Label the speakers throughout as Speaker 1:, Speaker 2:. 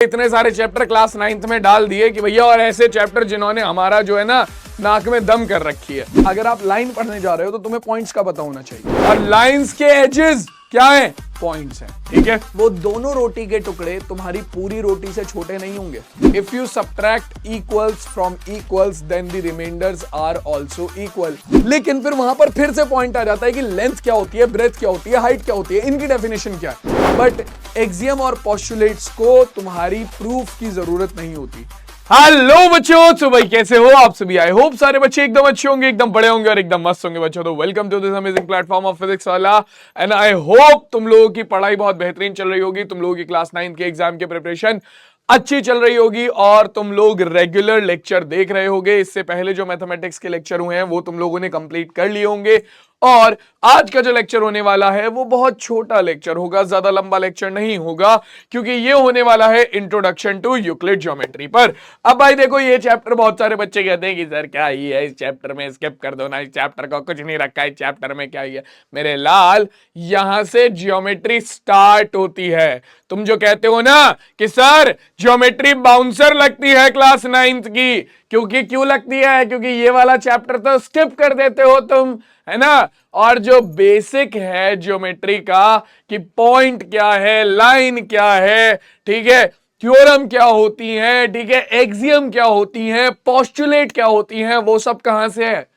Speaker 1: इतने सारे chapter class 9th में डाल दिए कि भैया, और ऐसे चैप्टर जिन्होंने हमारा जो है ना नाक में दम कर रखी है। अगर आप लाइन पढ़ने जा रहे हो तो तुम्हें पॉइंट्स का पता होना चाहिए, और लाइंस के एजेस क्या है? पॉइंट्स हैं, ठीक है। वो दोनों रोटी के टुकड़े तुम्हारी पूरी रोटी से छोटे नहीं होंगे। If you subtract equals from equals then the reminders are also equal. लेकिन फिर वहां पर फिर से पॉइंट आ जाता है कि लेंथ क्या होती है, ब्रेथ क्या होती है, हाइट क्या होती है, इनकी डेफिनेशन क्या है। बट एक्सियम और पोस्टुलेट्स को तुम्हारी प्रूफ की जरूरत नहीं होती। हेलो बच्चों, तो भाई कैसे हो आप सभी? आई होप सारे बच्चे एकदम अच्छे होंगे, एकदम बड़े होंगे और एकदम मस्त होंगे बच्चों। तो welcome to this amazing platform of physics वाला, एंड आई होप तुम लोगों की पढ़ाई बहुत बेहतरीन चल रही होगी, तुम लोगों की क्लास 9 के एग्जाम की प्रिपरेशन अच्छी चल रही होगी, और तुम लोग रेगुलर लेक्चर देख रहे होगे। इससे पहले जो मैथमेटिक्स के लेक्चर हुए हैं वो तुम लोगों ने कंप्लीट कर लिए होंगे, और आज का जो लेक्चर होने वाला है वो बहुत छोटा लेक्चर होगा, ज्यादा लंबा लेक्चर नहीं होगा, क्योंकि ये होने वाला है इंट्रोडक्शन टू यूक्लिड ज्योमेट्री पर। अब भाई देखो, ये चैप्टर बहुत सारे बच्चे कहते हैं कि सर क्या ही है इस चैप्टर में, स्किप कर दो ना, इस चैप्टर का कुछ नहीं रखा है, इस चैप्टर में क्या ही है। मेरे लाल, यहां से ज्योमेट्री स्टार्ट होती है। तुम जो कहते हो ना कि सर ज्योमेट्री बाउंसर लगती है क्लास 9th की, क्योंकि क्यों लगती है? क्योंकि ये वाला चैप्टर तो स्किप कर देते हो तुम, है ना। और जो बेसिक है ज्योमेट्री का कि पॉइंट क्या है, लाइन क्या है, ठीक है, थ्योरम क्या होती है, ठीक है, एक्सियम क्या होती है, पोस्टुलेट क्या होती है, वो सब कहां से है?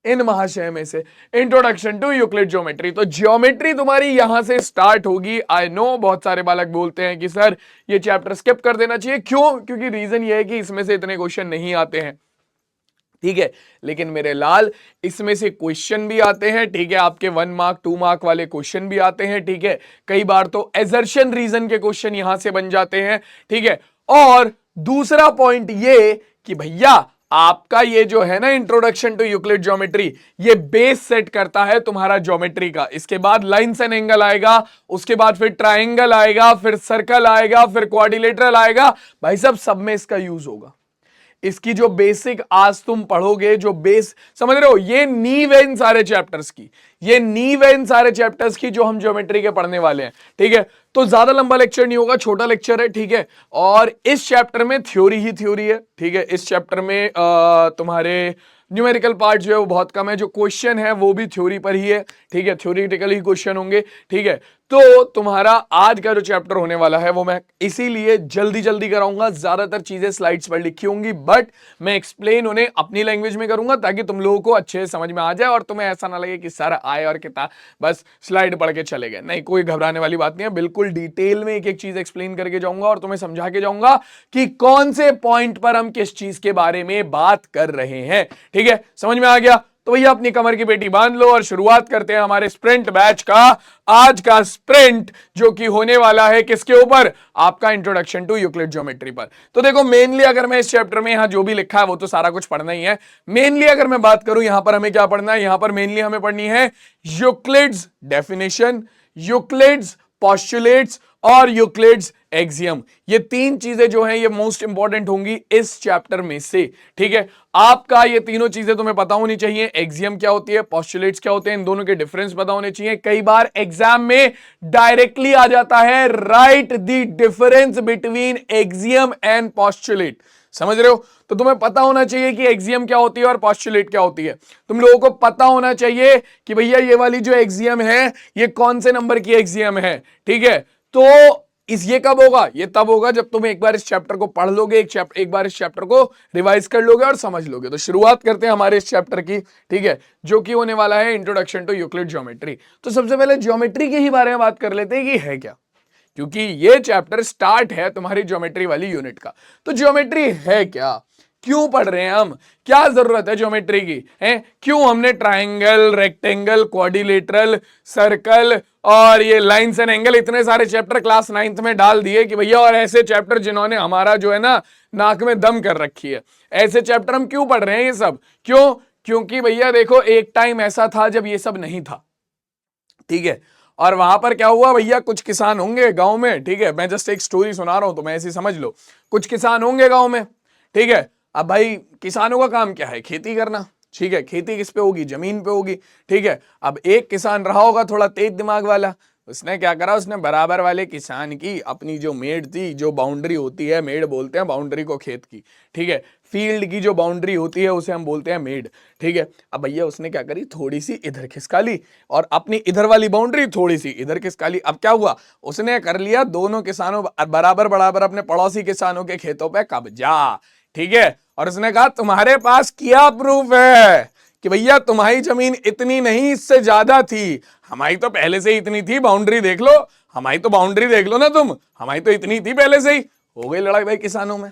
Speaker 1: इन महाशय में से, इंट्रोडक्शन टू यूक्लिड ज्योमेट्री। तो ज्योमेट्री तुम्हारी यहां से स्टार्ट होगी। आई नो बहुत सारे बालक बोलते हैं कि सर ये चैप्टर स्किप कर देना चाहिए, क्यों? क्योंकि रीजन ये है कि इसमें से इतने क्वेश्चन नहीं आते हैं, ठीक है। लेकिन मेरे लाल, इसमें से क्वेश्चन भी आते हैं, ठीक है, आपके 1 मार्क 2 मार्क वाले क्वेश्चन भी आते हैं, ठीक है। कई बार तो एजर्शन रीजन के क्वेश्चन यहां से बन जाते हैं, ठीक है। और दूसरा पॉइंट ये कि भैया आपका ये जो है ना इंट्रोडक्शन टू यूक्लिड ज्योमेट्री, ये बेस सेट करता है तुम्हारा ज्योमेट्री का। इसके बाद लाइन्स एंड एंगल आएगा, उसके बाद फिर ट्राइंगल आएगा, फिर सर्कल आएगा, फिर क्वाड्रिलेटरल आएगा। भाई साहब सब में इसका यूज होगा। इसकी जो बेसिक आज तुम पढ़ोगे, जो बेस, समझ रहे हो, ये नींव है इन सारे चैप्टर्स की, ये नींव है इन सारे चैप्टर्स की जो हम ज्योमेट्री के पढ़ने वाले हैं, ठीक है। तो ज्यादा लंबा लेक्चर नहीं होगा, छोटा लेक्चर है, ठीक है। और इस चैप्टर में थ्योरी ही थ्योरी है, ठीक है। इस चैप्टर में तुम्हारे न्यूमेरिकल पार्ट जो है वो बहुत कम है, जो क्वेश्चन है वो भी थ्योरी पर ही है, ठीक है, थ्योरेटिकल ही क्वेश्चन होंगे, ठीक है। तो तुम्हारा आज का जो चैप्टर होने वाला है वो मैं इसीलिए जल्दी जल्दी कराऊंगा, ज्यादातर चीजें स्लाइड्स पर लिखी होंगी, बट मैं एक्सप्लेन उन्हें अपनी लैंग्वेज में करूंगा ताकि तुम लोगों को अच्छे से समझ में आ जाए, और तुम्हें ऐसा ना लगे कि सर आए और किताब बस स्लाइड पढ़ के चले गए। नहीं, कोई घबराने वाली बात नहीं है, बिल्कुल डिटेल में एक एक चीज एक्सप्लेन करके जाऊंगा और तुम्हें समझा के जाऊंगा कि कौन से पॉइंट पर हम किस चीज के बारे में बात कर रहे हैं, ठीक है। समझ में आ गया? तो भैया अपनी कमर की पेटी बांध लो और शुरुआत करते हैं हमारे स्प्रिंट बैच का। आज का स्प्रिंट जो कि होने वाला है किसके ऊपर? आपका इंट्रोडक्शन टू यूक्लिड ज्योमेट्री पर। तो देखो, मेनली अगर मैं इस चैप्टर में यहां जो भी लिखा है वो तो सारा कुछ पढ़ना ही है। मेनली अगर मैं बात करूं यहां पर हमें क्या पढ़ना है, यहां पर मेनली हमें पढ़नी है यूक्लिड्स डेफिनेशन, यूक्लिड्स पोस्टुलेट्स और यूक्लिड्स एक्सियम। ये तीन चीजें जो हैं ये मोस्ट इंपॉर्टेंट होंगी इस चैप्टर में से, ठीक है। आपका ये तीनों चीजें तुम्हें पता होनी चाहिए। एक्सियम क्या होती है, पोस्टुलेट्स क्या होते हैं, इन दोनों के डिफरेंस पता होने चाहिए। कई बार एग्जाम में डायरेक्टली आ जाता है, right the difference between axiom and postulate. समझ रहे हो? तो तुम्हें पता होना चाहिए कि एक्सियम क्या होती है और पोस्टुलेट क्या होती है। तुम लोगों को पता होना चाहिए कि भैया ये वाली जो एक्सियम है ये कौन से नंबर की एक्सियम है, ठीक है। तो ये कब होगा? ये तब होगा जब तुम एक बार इस चैप्टर को पढ़ लोगे, एक बार इस चैप्टर को रिवाइज कर लोगे और समझ लोगे। तो शुरुआत करते हैं हमारे इस चैप्टर की, ठीक है, जो कि होने वाला है इंट्रोडक्शन टू यूक्लिड ज्योमेट्री। तो सबसे पहले ज्योमेट्री के ही बारे में बात कर लेते हैं कि है क्या, क्योंकि ये चैप्टर स्टार्ट है तुम्हारी ज्योमेट्री वाली यूनिट का। तो ज्योमेट्री है क्या, क्यों पढ़ रहे हैं हम, क्या जरूरत है ज्योमेट्री की, है क्यों हमने ट्राइंगल, रेक्टेंगल, क्वाड्रिलेटरल, सर्कल और ये लाइंस एंड एंगल इतने सारे चैप्टर क्लास 9th में डाल दिए कि भैया, और ऐसे चैप्टर जिन्होंने हमारा जो है ना नाक में दम कर रखी है, ऐसे चैप्टर हम क्यों पढ़ रहे हैं ये सब? क्यों? क्योंकि भैया देखो, एक टाइम ऐसा था जब ये सब नहीं था, ठीक है। और वहां पर क्या हुआ भैया, कुछ किसान होंगे गांव में, ठीक है, मैं जस्ट एक स्टोरी सुना रहा हूं तो मैं ऐसे समझ लो, कुछ किसान होंगे गांव में, ठीक है। अब भाई किसानों का काम क्या है? खेती करना, ठीक है। खेती किस पे होगी? जमीन पे होगी, ठीक है। अब एक किसान रहा होगा थोड़ा तेज दिमाग वाला, उसने क्या करा, उसने बराबर वाले किसान की अपनी जो मेड़ थी, जो बाउंड्री होती है, मेड़ बोलते हैं बाउंड्री को खेत की, ठीक है, फील्ड की जो बाउंड्री होती है उसे हम बोलते हैं मेड़, ठीक है। अब भैया उसने क्या करी, थोड़ी सी इधर खिसका ली और अपनी इधर वाली बाउंड्री थोड़ी सी इधर खिसका ली। अब क्या हुआ, उसने कर लिया दोनों किसानों बराबर बराबर अपने पड़ोसी किसानों के खेतों पे कब्जा, ठीक है। और उसने कहा तुम्हारे पास क्या प्रूफ है कि भैया तुम्हारी जमीन इतनी नहीं, इससे ज्यादा थी, हमारी तो पहले से ही इतनी थी, बाउंड्री देख लो, हमारी तो बाउंड्री देख लो ना तुम, हमारी तो इतनी थी पहले से ही। हो गई लड़ाई भाई किसानों में,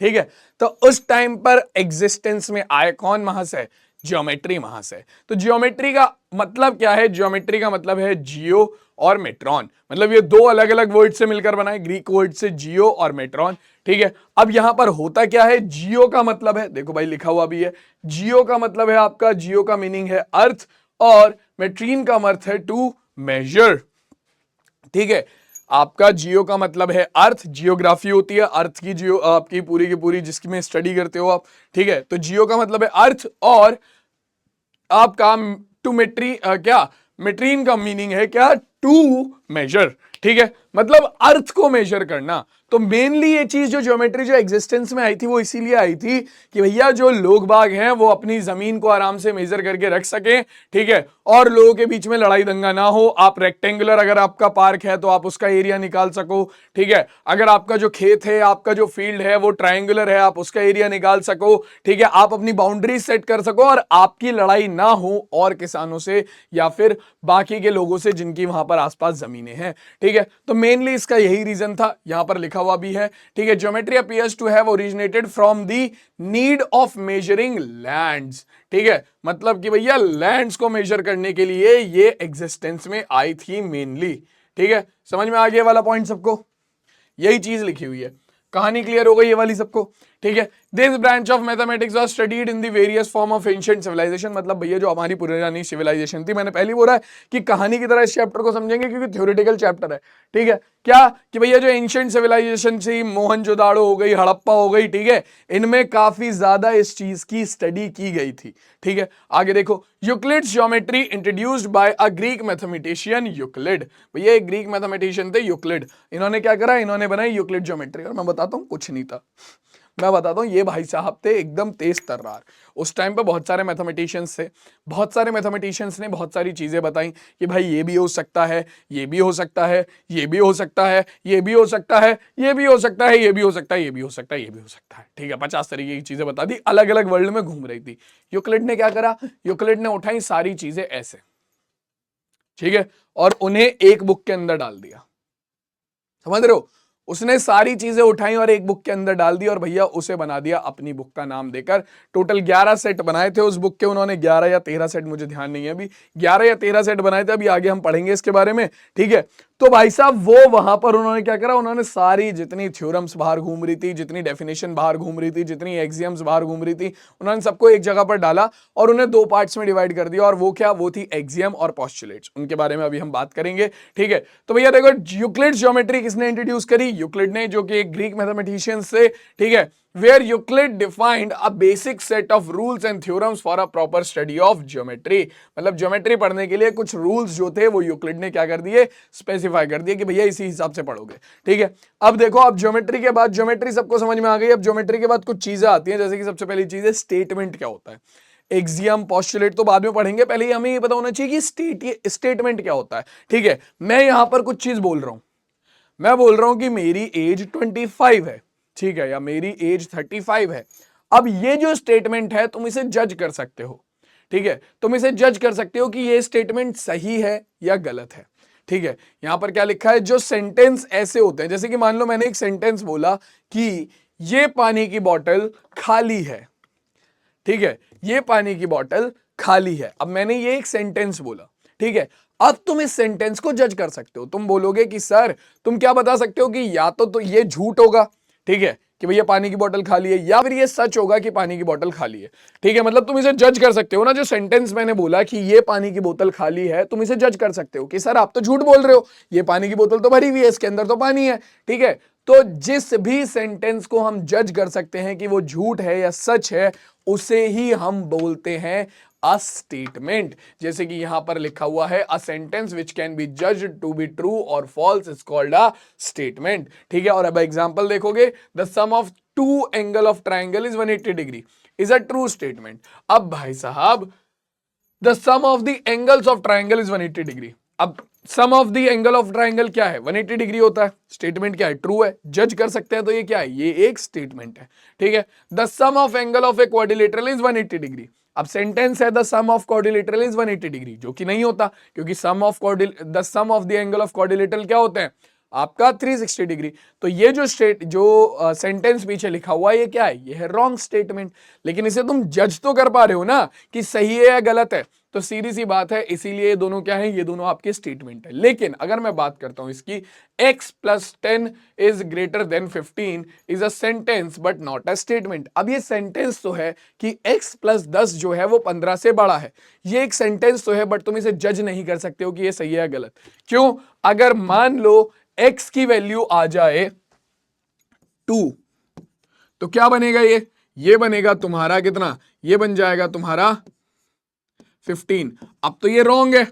Speaker 1: ठीक है। तो उस टाइम पर एग्जिस्टेंस में आए कौन महाशय, ज्योमेट्री महाशय। तो ज्योमेट्री का मतलब क्या है, ज्योमेट्री का मतलब है जियो और मेट्रॉन, मतलब ये दो अलग अलग वर्ड से मिलकर बना है, ग्रीक वर्ड से जियो और मेट्रॉन, ठीक है। अब यहां पर होता क्या है, जियो का मतलब है, देखो भाई लिखा हुआ भी है, जियो का मतलब है आपका, जियो का मीनिंग है अर्थ और मेट्रीन का अर्थ है टू मेजर, ठीक है। आपका जियो का मतलब है अर्थ, जियोग्राफी होती है अर्थ की, जियो आपकी पूरी की पूरी जिसकी में स्टडी करते हो आप, ठीक है। तो जियो का मतलब है अर्थ और आपका टू मेट्री क्या, मेट्रीन का मीनिंग है क्या, टू मेजर, ठीक है, मतलब अर्थ को मेजर करना। तो मेनली ये चीज जो ज्योमेट्री जो एग्जिस्टेंस में आई थी वो इसीलिए आई थी कि भैया जो लोग बाग हैं वो अपनी जमीन को आराम से मेजर करके रख सके, ठीक है, और लोगों के बीच में लड़ाई दंगा ना हो। आप रेक्टेंगुलर अगर आपका पार्क है तो आप उसका एरिया निकाल सको, ठीक है। अगर आपका जो खेत है, आपका जो फील्ड है वो ट्रायंगुलर है, आप उसका एरिया निकाल सको, ठीक है, आप अपनी बाउंड्री सेट कर सको और आपकी लड़ाई ना हो और किसानों से या फिर बाकी के लोगों से जिनकी वहां पर आसपास जमीनें हैं, ठीक है। तो मेनली इसका यही रीजन था, यहां पर लिखा हुआ भी है, ठीक है। Geometry appears to have originated from the need of measuring lands, ठीक है, मतलब कि भैया लैंड्स को मेजर करने के लिए ये एग्जिस्टेंस में आई थी मेनली, ठीक है। समझ में आ गया वाला पॉइंट सबको, यही चीज लिखी हुई है। कहानी क्लियर हो गई ये वाली सबको, ठीक है। This branch of mathematics was studied in the various form of ancient civilisation, मतलब भैया जो हमारी पुरानी सिविलाइजेशन थी, मैंने पहले बोला है कि कहानी की तरह इस चैप्टर को समझेंगे क्योंकि थ्योरेटिकल चैप्टर है, ठीक है। क्या कि भैया जो एंशिएंट सिविलाइजेशन थी, मोहनजोदाड़ो हो गई, हड़प्पा हो गई, ठीक है, इनमें काफी ज्यादा इस चीज की स्टडी की गई थी, ठीक है। आगे देखो, Euclid's geometry introduced by a Greek mathematician Euclid, भैया एक ग्रीक मैथमेटिशियन थे यूक्लिड, इन्होंने क्या करा, इन्होंने बनाई यूक्लिड ज्योमेट्री। और मैं बताता हूं कुछ नहीं था, मैं बताता हूं, ये भाई साहब थे एकदम तेज तर्रार। उस टाइम पे बहुत सारे मैथमेटिशियंस थे, बहुत सारे मैथमेटिशियंस ने बहुत सारी चीजें बताई कि भाई ये भी हो सकता है, ये भी हो सकता है, ये भी हो सकता है, ये भी हो सकता है, ये भी हो सकता है, ये भी हो सकता है, ये भी हो सकता है, ये भी हो सकता है, ठीक है। 50 तरीके की चीजें बता दी, अलग अलग वर्ल्ड में घूम रही थी। यूक्लिड ने क्या करा, यूक्लिड ने उठाई सारी चीजें ऐसे, ठीक है, और उन्हें एक बुक के अंदर डाल दिया, समझ रहे हो, उसने सारी चीजें उठाई और एक बुक के अंदर डाल दी और भैया उसे बना दिया अपनी बुक का नाम देकर। टोटल 11 सेट बनाए थे उस बुक के उन्होंने, 11 या 13 सेट, मुझे ध्यान नहीं है अभी, 11 या 13 सेट बनाए थे, अभी आगे हम पढ़ेंगे इसके बारे में, ठीक है। तो भाई साहब वो वहां पर उन्होंने क्या करा, उन्होंने सारी जितनी थ्योरम्स बाहर घूम रही थी, जितनी डेफिनेशन बाहर घूम रही थी, जितनी एक्सियम्स बाहर घूम रही थी, उन्होंने सबको एक जगह पर डाला और उन्हें दो पार्ट्स में डिवाइड कर दिया। और वो क्या, वो थी एक्सियम और पोस्टुलेट्स, उनके बारे में अभी हम बात करेंगे, ठीक है। तो भैया देखो, यूक्लिड ज्योमेट्री किसने इंट्रोड्यूस करी, यूक्लिड ने, जो कि एक ग्रीक मैथमेटिशियन से, ठीक है। Where Euclid defined a basic set of rules and theorems for a proper study of geometry, मतलब ज्योमेट्री पढ़ने के लिए कुछ रूल्स जो थे वो यूक्लिड ने क्या कर दिए, स्पेसिफाई कर दिए कि भैया इसी हिसाब से पढ़ोगे, ठीक है। अब देखो, अब ज्योमेट्री के बाद, ज्योमेट्री सबको समझ में आ गई, अब ज्योमेट्री के बाद कुछ चीजें आती हैं, जैसे कि सबसे पहली चीज है स्टेटमेंट क्या होता है। एक्सियम पोस्टुलेट तो बाद में पढ़ेंगे, पहले ही हमें ये पता होना चाहिए कि स्टेटमेंट क्या होता है, ठीक है। मैं यहां पर कुछ चीज बोल रहा हूं, मैं बोल रहा हूं कि मेरी एज 25 है, ठीक है, या मेरी एज 35 है। अब ये जो स्टेटमेंट है तुम इसे जज कर सकते हो, ठीक है, तुम इसे जज कर सकते हो कि ये स्टेटमेंट सही है या गलत है, ठीक है। यहां पर क्या लिखा है, जो सेंटेंस ऐसे होते हैं, जैसे कि मान लो मैंने एक सेंटेंस बोला कि ये पानी की बोतल खाली है, ठीक है, ये पानी की बोतल खाली है। अब मैंने ये एक सेंटेंस बोला, ठीक है। अब तुम इस सेंटेंस को जज कर सकते हो, तुम बोलोगे कि सर तुम क्या बता सकते हो कि या तो ये झूठ होगा, ठीक है, कि भैया पानी की बोतल खाली है, या फिर ये सच होगा कि पानी की बोतल खाली है, ठीक है। मतलब तुम इसे जज कर सकते हो ना, जो सेंटेंस मैंने बोला कि ये पानी की बोतल खाली है, तुम इसे जज कर सकते हो कि सर आप तो झूठ बोल रहे हो, ये पानी की बोतल तो भरी हुई है, इसके अंदर तो पानी है, ठीक है। तो जिस भी सेंटेंस को हम जज कर सकते हैं कि वो झूठ है या सच है, उसे ही हम बोलते हैं अ स्टेटमेंट। जैसे कि यहां पर लिखा हुआ है a sentence which can be judged to be true और false is called a statement. ठीक है, और अब एग्जांपल देखोगे, the sum of two angle of triangle is 180 degree is a true statement. अब भाई साहब, the sum of the angles of triangle is 180 degree. अब sum of the angle of triangle क्या है? 180 डिग्री होता है। स्टेटमेंट क्या है? ट्रू है। जज कर सकते हैं तो ये क्या है? ये एक स्टेटमेंट है। ठीक है, the sum of angle of a quadrilateral is 180 degree. अब सेंटेंस है the sum of quadrilateral is 180 degree, जो कि नहीं होता, क्योंकि the sum of the angle of quadrilateral क्या होते हैं? आपका 360 डिग्री। तो ये जो सेंटेंस पीछे लिखा हुआ है, ये क्या है? ये है रॉन्ग स्टेटमेंट। लेकिन इसे तुम जज तो कर पा रहे हो ना कि सही है या गलत है, तो सीधी सी बात है, इसीलिए ये दोनों क्या है? ये दोनों आपके स्टेटमेंट है। लेकिन अगर मैं बात करता हूं इसकी, x + 10 is greater then 15 is a sentence but not a statement. अब ये सेंटेंस तो है कि x + 10 जो है वो 15 से बड़ा है, ये एक सेंटेंस तो है, बट तुम इसे जज नहीं कर सकते हो कि ये सही है या गलत। क्यों? अगर मान लो x की वैल्यू आ जाए 2, तो क्या बनेगा? ये बनेगा तुम्हारा कितना? ये बन जाएगा तुम्हारा 15। अब तो ये रॉन्ग है,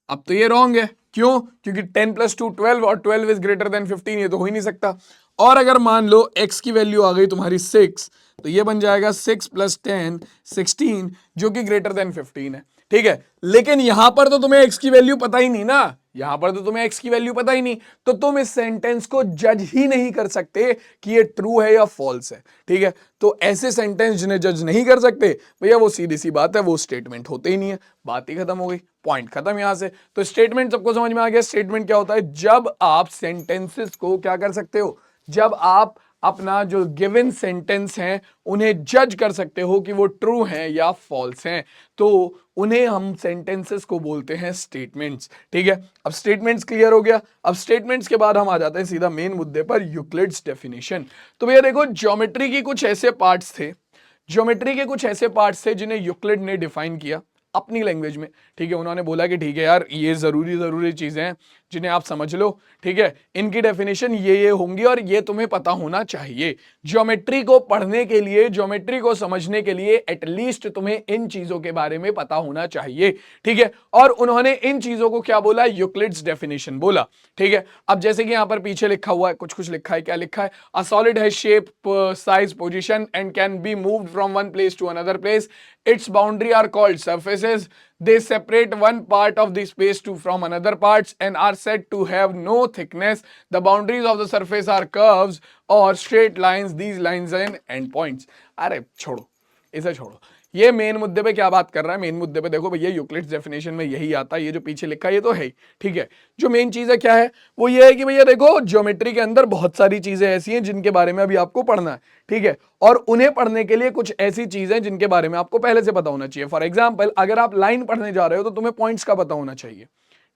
Speaker 1: अब तो ये रॉन्ग है। क्यों? क्योंकि 10 + 2 12 और 12 इज ग्रेटर देन 15, ये तो हो ही नहीं सकता। और अगर मान लो x की वैल्यू आ गई तुम्हारी 6, तो ये बन जाएगा 6 + 10 16, जो कि ग्रेटर देन 15 है। ठीक है, लेकिन यहां पर तो तुम्हें x की वैल्यू पता ही नहीं ना, यहां पर तो तुम्हें x की वैल्यू पता ही नहीं, तो तुम इस सेंटेंस को जज ही नहीं कर सकते कि ये ट्रू है या फॉल्स है। ठीक है, तो ऐसे सेंटेंस जिन्हें जज नहीं कर सकते भैया, वो सीधी सी बात है, वो स्टेटमेंट होते ही नहीं है। बात ही खत्म हो गई, पॉइंट खत्म यहां से। तो स्टेटमेंट सबको समझ में आ गया। स्टेटमेंट क्या होता है? जब आप सेंटेंसेस को क्या कर सकते हो? जब आप अपना जो गिवन सेंटेंस हैं उन्हें जज कर सकते हो कि वो ट्रू हैं या फॉल्स हैं, तो उन्हें हम सेंटेंसेस को बोलते हैं स्टेटमेंट्स। ठीक है, अब स्टेटमेंट्स क्लियर हो गया। अब स्टेटमेंट्स के बाद हम आ जाते हैं सीधा मेन मुद्दे पर, यूक्लिड्स डेफिनेशन। तो भैया देखो, ज्योमेट्री के कुछ ऐसे पार्ट्स थे जिन्हें यूक्लिड ने डिफाइन किया अपनी लैंग्वेज में। ठीक है, उन्होंने बोला कि ठीक है यार, ये जरूरी चीजें हैं जिन्हें आप समझ लो। ठीक है, इनकी डेफिनेशन ये होंगी और ये तुम्हें पता होना चाहिए। ज्योमेट्री को पढ़ने के लिए, ज्योमेट्री को समझने के लिए एटलीस्ट तुम्हें इन चीजों के बारे में पता होना चाहिए। ठीक है, और उन्होंने इन चीजों को क्या बोला? यूक्लिड्स डेफिनेशन बोला। ठीक है, अब जैसे कि यहां पर पीछे लिखा हुआ है, कुछ लिखा है, क्या लिखा है? A solid has shape, size, position and can be moved from one place to another place. Its boundary are called surfaces. They separate one part of the space from another parts and are said to have no thickness. The boundaries of the surface are curves or straight lines. These lines are endpoints. अरे छोड़ो, इसे छोड़ो। ये main मुद्दे पे क्या बात कर रहा है? मेन मुद्दे पे देखो भैया, यूक्लिड्स डेफिनेशन में यही आता है। ये जो पीछे लिखा है ये तो है ही। ठीक है, जो मेन चीज है क्या है? वो ये है कि भैया देखो, ज्योमेट्री के अंदर बहुत सारी चीजें ऐसी हैं जिनके बारे में अभी आपको पढ़ना है। ठीक है, और उन्हें पढ़ने के लिए कुछ ऐसी चीजें जिनके बारे में आपको पहले से पता होना चाहिए। फॉर एग्जाम्पल, अगर आप लाइन पढ़ने जा रहे हो तो तुम्हें पॉइंट्स का पता होना चाहिए।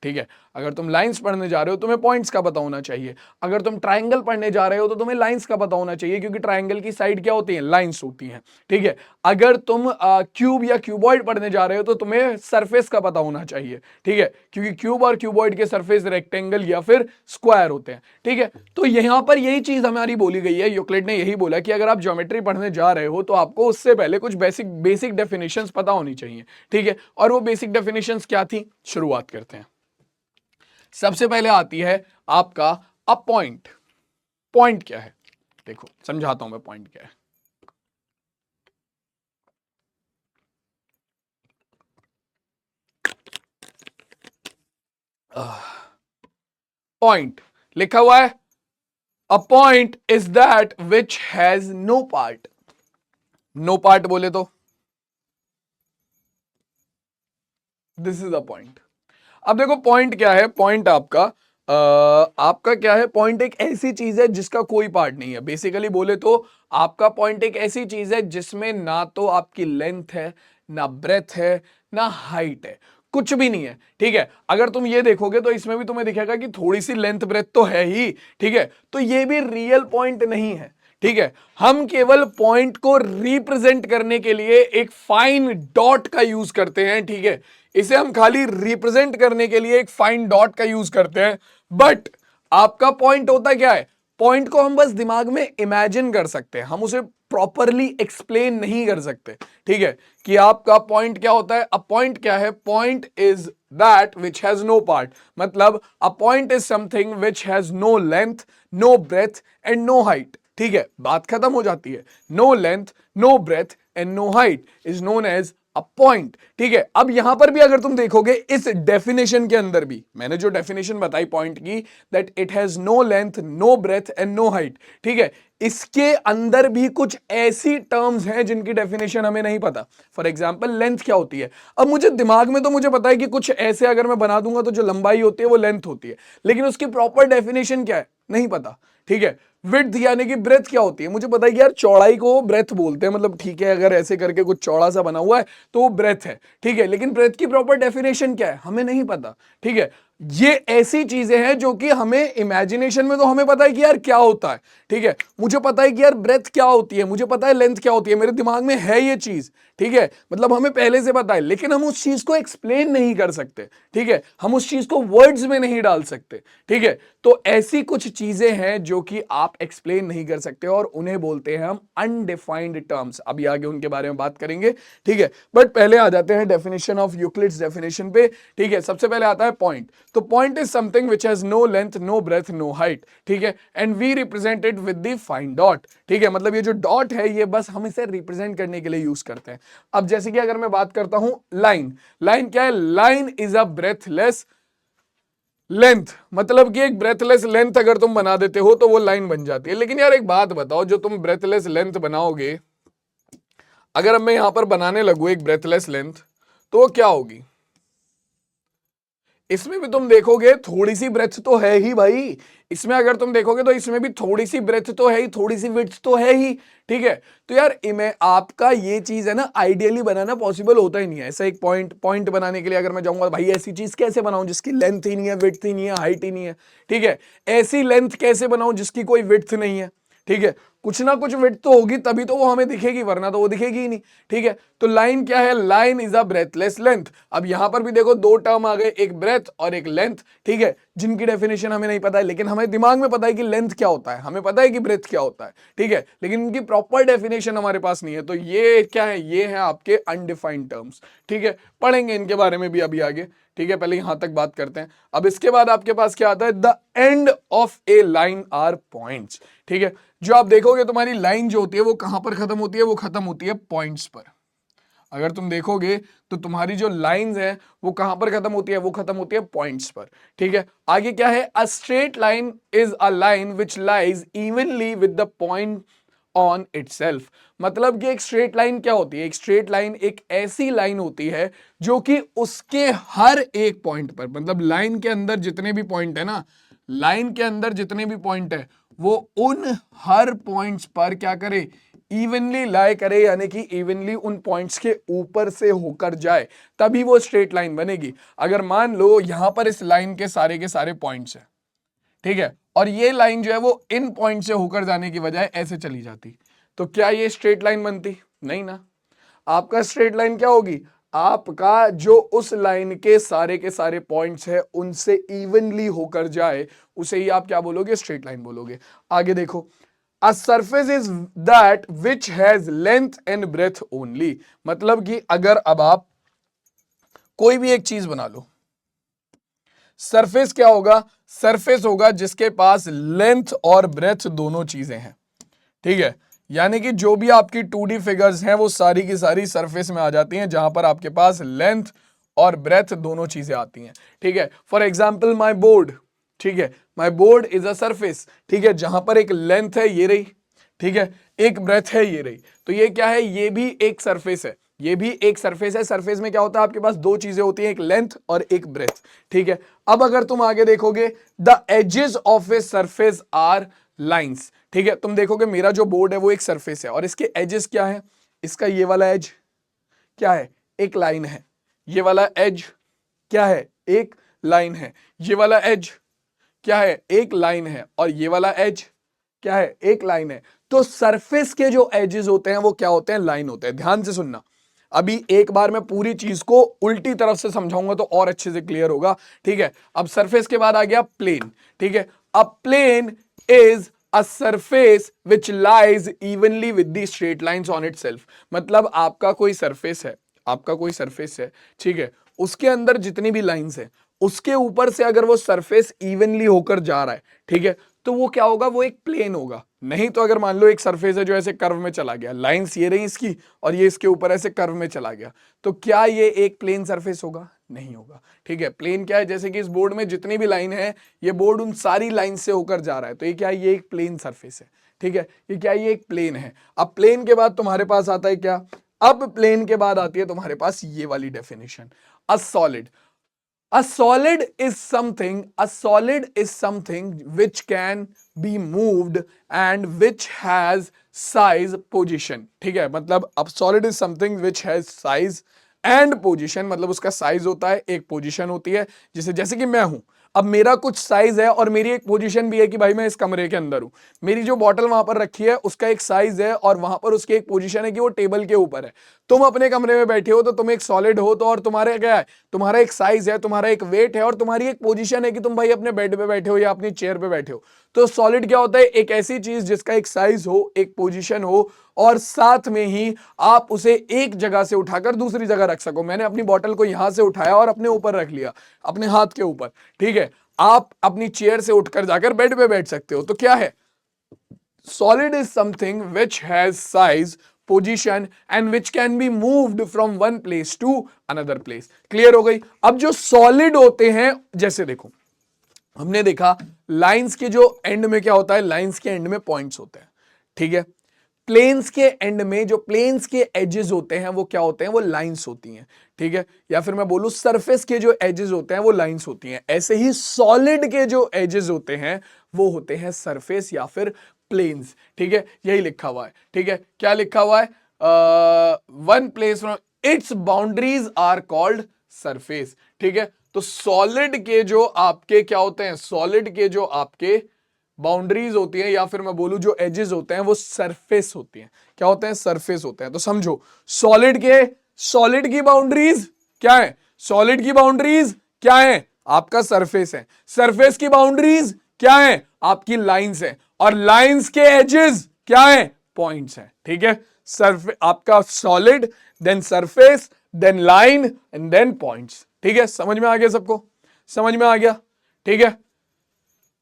Speaker 1: ठीक है, अगर तुम लाइंस पढ़ने जा रहे हो तुम्हें पॉइंट्स का पता होना चाहिए। अगर तुम ट्राइंगल पढ़ने जा रहे हो तो तुम्हें लाइंस का पता होना चाहिए, क्योंकि ट्राइंगल की साइड क्या होती है? लाइंस होती हैं। ठीक है, अगर तुम क्यूब या क्यूबॉइड पढ़ने जा रहे हो तो तुम्हें सरफेस का पता होना चाहिए। ठीक है, क्योंकि क्यूब और क्यूबॉइड के सरफेस रेक्टेंगल या फिर स्क्वायर होते हैं। ठीक है, तो यहां पर यही चीज हमारी बोली गई है। यूक्लिड ने यही बोला कि अगर आप ज्योमेट्री पढ़ने जा रहे हो तो आपको उससे पहले कुछ बेसिक डेफिनेशंस पता होनी चाहिए। ठीक है, और वो बेसिक डेफिनेशंस क्या थी? शुरुआत करते हैं। सबसे पहले आती है आपका अ पॉइंट। पॉइंट क्या है? देखो समझाता हूं मैं पॉइंट क्या है। पॉइंट लिखा हुआ है, a point is that which has no part. No part बोले तो दिस इज अ पॉइंट। अब देखो पॉइंट क्या है? पॉइंट आपका क्या है? पॉइंट एक ऐसी चीज है जिसका कोई पार्ट नहीं है। बेसिकली बोले तो आपका पॉइंट एक ऐसी चीज है जिसमें ना तो आपकी लेंथ है, ना ब्रेथ है, ना हाइट है, कुछ भी नहीं है। ठीक है, अगर तुम ये देखोगे तो इसमें भी तुम्हें दिखेगा कि थोड़ी सी लेंथ ब्रेथ तो है ही। ठीक है, तो ये भी रियल पॉइंट नहीं है। ठीक है, हम केवल पॉइंट को रिप्रेजेंट करने के लिए एक फाइन डॉट का यूज करते हैं। ठीक है, इसे हम खाली रिप्रेजेंट करने के लिए एक फाइन डॉट का यूज करते हैं। बट आपका पॉइंट होता क्या है? पॉइंट को हम बस दिमाग में इमेजिन कर सकते हैं, हम उसे प्रॉपरली एक्सप्लेन नहीं कर सकते, ठीक है, कि आपका पॉइंट क्या होता है। अ पॉइंट क्या है? Point is that which has no part, मतलब a point is something which has no length, no breadth and no height, ठीक है, बात खत्म हो जाती है। No length, no breadth and no height is known as a point, ठीक है। अब यहां पर भी अगर तुम देखोगे इस डेफिनेशन के अंदर भी मैंने जो डेफिनेशन बताई पॉइंट की, that it has no length, no breadth and no height, ठीक है, इसके अंदर भी कुछ ऐसी टर्म्स हैं जिनकी डेफिनेशन हमें नहीं पता। फॉर एग्जाम्पल लेंथ क्या होती है? अब मुझे दिमाग में तो मुझे पता है कि कुछ ऐसे अगर मैं बना दूंगा तो जो लंबाई होती है वो लेंथ होती है, लेकिन उसकी प्रॉपर डेफिनेशन क्या है नहीं पता, ठीक है। विड्थ यानी कि ब्रेथ क्या होती है? मुझे पता है कि यार चौड़ाई को ब्रेथ बोलते हैं, मतलब ठीक है, अगर ऐसे करके कुछ चौड़ा सा बना हुआ है तो वो ब्रेथ है, ठीक है, लेकिन ब्रेथ की प्रॉपर डेफिनेशन क्या है हमें नहीं पता, ठीक है। ये ऐसी चीजें हैं जो कि हमें इमेजिनेशन में तो हमें पता है कि यार क्या होता है, ठीक है, मुझे पता है कि यार ब्रेथ क्या होती है, मुझे पता है लेंथ क्या होती है, मेरे दिमाग में है ये चीज, ठीक है, मतलब हमें पहले से पता है, लेकिन हम उस चीज को एक्सप्लेन नहीं कर सकते, ठीक है, हम उस चीज को वर्ड्स में नहीं डाल सकते, ठीक है। तो ऐसी कुछ चीजें हैं जो कि आप एक्सप्लेन नहीं कर सकते और उन्हें बोलते हैं हम अनडिफाइंड टर्म्स। अभी आगे उनके बारे में बात करेंगे, ठीक है, बट पहले आ जाते हैं डेफिनेशन ऑफ यूक्लिड्स डेफिनेशन पे, ठीक है। सबसे पहले आता है पॉइंट। तो point is something which has no length, no breadth, no height, ठीक है, and we represent it with the fine dot, ठीक है, मतलब ये जो डॉट है ये बस हम इसे रिप्रेजेंट करने के लिए यूज करते हैं। अब जैसे कि अगर मैं बात करता हूं लाइन, लाइन क्या है? Line is a breathless length, मतलब कि एक ब्रेथलेस लेंथ अगर तुम बना देते हो तो वो लाइन बन जाती है। लेकिन यार एक बात बताओ, जो तुम ब्रेथलेस लेंथ बनाओगे, अगर अब मैं यहां पर बनाने लगूं एक ब्रेथलेस लेंथ, तो वो क्या होगी? इसमें भी तुम देखोगे थोड़ी सी ब्रेथ तो है ही भाई, इसमें अगर तुम देखोगे तो इसमें भी थोड़ी सी ब्रेथ तो है ही, थोड़ी सी विड्थ तो है ही, ठीक है। तो यार मैं आपका ये चीज है ना, आइडियली बनाना पॉसिबल होता ही नहीं है। ऐसा एक पॉइंट बनाने के लिए अगर मैं जाऊंगा भाई ऐसी चीज कैसे बनाऊं जिसकी लेंथ ही नहीं है, विड्थ ही नहीं है, हाइट ही नहीं है, ठीक है, ऐसी लेंथ कैसे बनाऊं जिसकी कोई विड्थ नहीं है, ठीक है, कुछ ना कुछ विड्थ तो होगी तभी तो वो हमें दिखेगी, वरना तो वो दिखेगी ही नहीं, ठीक है। तो लाइन क्या है? Line is a breathless length. अब यहां पर भी देखो दो टर्म आ गए, एक ब्रेथ और एक लेंथ, ठीक है, जिनकी डेफिनेशन हमें नहीं पता है, लेकिन हमें दिमाग में पता है कि लेंथ क्या होता है, हमें पता है कि ब्रेथ क्या होता है, ठीक है, लेकिन इनकी प्रॉपर डेफिनेशन हमारे पास नहीं है। तो ये क्या है? ये है आपके अनडिफाइंड टर्म्स, ठीक है, पढ़ेंगे इनके बारे में भी अभी आगे, ठीक है, पहले यहां तक बात करते हैं। अब इसके बाद आपके पास क्या आता है? The end of a line are points, ठीक है, जो आप देखोगे तुम्हारी लाइन जो होती है वो कहां पर खत्म होती है? वो खत्म होती है पॉइंट्स पर। अगर तुम देखोगे तो तुम्हारी जो लाइंस है वो कहां पर खत्म होती है? वो खत्म होती है पॉइंट्स पर, ठीक है। आगे क्या है? अ straight line is a line which lies evenly with the point on itself, मतलब कि एक स्ट्रेट लाइन क्या होती है? एक स्ट्रेट लाइन एक ऐसी लाइन होती है जो कि उसके हर एक पॉइंट पर, मतलब लाइन के अंदर जितने भी पॉइंट है ना, लाइन के अंदर जितने भी पॉइंट है वो उन हर पॉइंट्स पर क्या करे? इवनली लाई करे, यानी कि इवनली उन पॉइंट्स के ऊपर से होकर जाए, तभी वो स्ट्रेट लाइन बनेगी। अगर मान लो यहां पर इस लाइन के सारे पॉइंट्स हैं, ठीक है, और ये लाइन जो है वो इन पॉइंट से होकर जाने की बजाय ऐसे चली जाती, तो क्या ये स्ट्रेट लाइन बनती? नहीं ना। आपका स्ट्रेट लाइन क्या होगी? आपका जो उस लाइन के सारे पॉइंट्स है उनसे इवनली होकर जाए, उसे ही आप क्या बोलोगे? स्ट्रेट लाइन बोलोगे। आगे देखो, a surface is that which has length and breadth only, मतलब कि अगर अब आप कोई भी एक चीज बना लो, सरफेस क्या होगा? सरफेस होगा जिसके पास लेंथ और ब्रेथ दोनों चीजें हैं, ठीक है, यानी कि जो भी आपकी 2D फिगर्स हैं वो सारी की सारी सरफेस में आ जाती हैं जहां पर आपके पास लेंथ और ब्रेथ दोनों चीजें आती हैं, ठीक है। फॉर एग्जाम्पल माई बोर्ड, ठीक है, my board is a surface, ठीक है, जहां पर एक लेंथ है ये रही, ठीक है, एक ब्रेथ है ये रही, तो ये क्या है? ये भी एक सरफेस है, ये भी एक सरफेस है। सरफेस में क्या होता है? आपके पास दो चीजें होती हैं, एक लेंथ और एक ब्रेथ, ठीक है। अब अगर तुम आगे देखोगे, the edges of a surface are lines, ठीक है, तुम देखोगे मेरा जो बोर्ड है वो एक सरफेस है और इसके एजेस क्या है? इसका ये वाला एज क्या है? एक लाइन है। ये वाला एज क्या है? एक लाइन है। ये वाला एज क्या है? एक लाइन है। और ये वाला एज क्या है? एक लाइन है। तो सरफेस के जो एजेस होते हैं वो क्या होते हैं? लाइन होते हैं। ध्यान से सुनना, अभी एक बार मैं पूरी चीज को उल्टी तरफ से समझाऊंगा तो और अच्छे से क्लियर होगा, ठीक है। अब सरफेस के बाद आ गया प्लेन, ठीक है। अब plane is a surface which lies evenly with the straight lines on itself. मतलब आपका कोई सरफेस है, आपका कोई सरफेस है, ठीक है, उसके अंदर जितनी भी लाइंस है उसके ऊपर से अगर वो सरफेस इवनली होकर जा रहा है, ठीक है, तो वो क्या होगा, वो एक प्लेन होगा। नहीं तो अगर मान लो एक सरफेस है जो ऐसे कर्व में चला गया, लाइंस ये रही इसकी और ये इसके ऊपर ऐसे कर्व में चला गया, तो क्या ये एक प्लेन सरफेस होगा? नहीं होगा। ठीक है, प्लेन क्या है, जैसे कि इस बोर्ड में जितनी भी लाइन है, ये बोर्ड उन सारी लाइन से होकर जा रहा है, तो ये क्या है, ये एक प्लेन सरफेस है। ठीक है, ये क्या है, ये एक प्लेन है। अब प्लेन के बाद तुम्हारे पास आता है क्या, अब प्लेन के बाद आती है तुम्हारे पास ये वाली definition, a solid. A solid is something which can be moved and which has size, position। ठीक है, मतलब अब solid is something which has size and position, मतलब उसका साइज होता है, एक पोजीशन होती है। जैसे कि मैं हूं, अब मेरा कुछ साइज है और मेरी एक पोजीशन भी है कि भाई मैं इस कमरे के अंदर हूं। मेरी जो बॉटल वहां पर रखी है उसका एक साइज है और वहां पर उसकी एक पोजीशन है कि वो टेबल के ऊपर है। तुम अपने कमरे में बैठे हो तो तुम एक सॉलिड हो, तो और तुम्हारे क्या है, तुम्हारा एक साइज है, तुम्हारा एक वेट है और तुम्हारी एक पोजीशन है कि तुम भाई अपने बेड पे बैठे हो या अपनी चेयर पे बैठे हो। तो सॉलिड क्या होता है, एक ऐसी चीज जिसका एक साइज हो, एक पोजीशन हो और साथ में ही आप उसे एक जगह से उठाकर दूसरी जगह रख सको। मैंने अपनी बॉटल को यहां से उठाया और अपने ऊपर रख लिया, अपने हाथ के ऊपर। ठीक है, आप अपनी चेयर से उठकर जाकर बेड पे बैठ सकते हो। तो क्या है, solid is something which has size, position and which can be moved from one place to another place। Clear हो गई। अब जो सॉलिड होते हैं, जैसे देखो हमने देखा लाइंस के जो एंड में क्या होता है, लाइंस के एंड में पॉइंट्स होते हैं। ठीक है, प्लेन्स के एंड में जो प्लेन्स के एजेस होते हैं वो क्या होते हैं, वो लाइंस होती हैं। ठीक है, या फिर मैं बोलूं सरफेस के जो एजेस होते हैं वो लाइंस होती हैं। ऐसे ही सॉलिड के जो एजेस होते हैं वो होते हैं सरफेस या फिर प्लेन्स। ठीक है, यही लिखा हुआ है। ठीक है, क्या लिखा हुआ है, one place from its boundaries are called surface. ठीक है, तो सॉलिड के जो आपके क्या होते हैं, सॉलिड के जो आपके बाउंड्रीज होती हैं या फिर मैं बोलूं जो एजेस होते हैं वो सरफेस होती हैं। क्या होते हैं, सरफेस होते हैं। तो समझो सॉलिड की बाउंड्रीज क्या है, सॉलिड की बाउंड्रीज क्या है, आपका सरफेस है। सरफेस की बाउंड्रीज क्या है, आपकी लाइंस है और लाइंस के एजेस क्या है, पॉइंट्स है। ठीक है, सरफेस आपका solid, then surface, then line and then points. ठीक है, समझ में आ गया सबको, समझ में आ गया। ठीक है,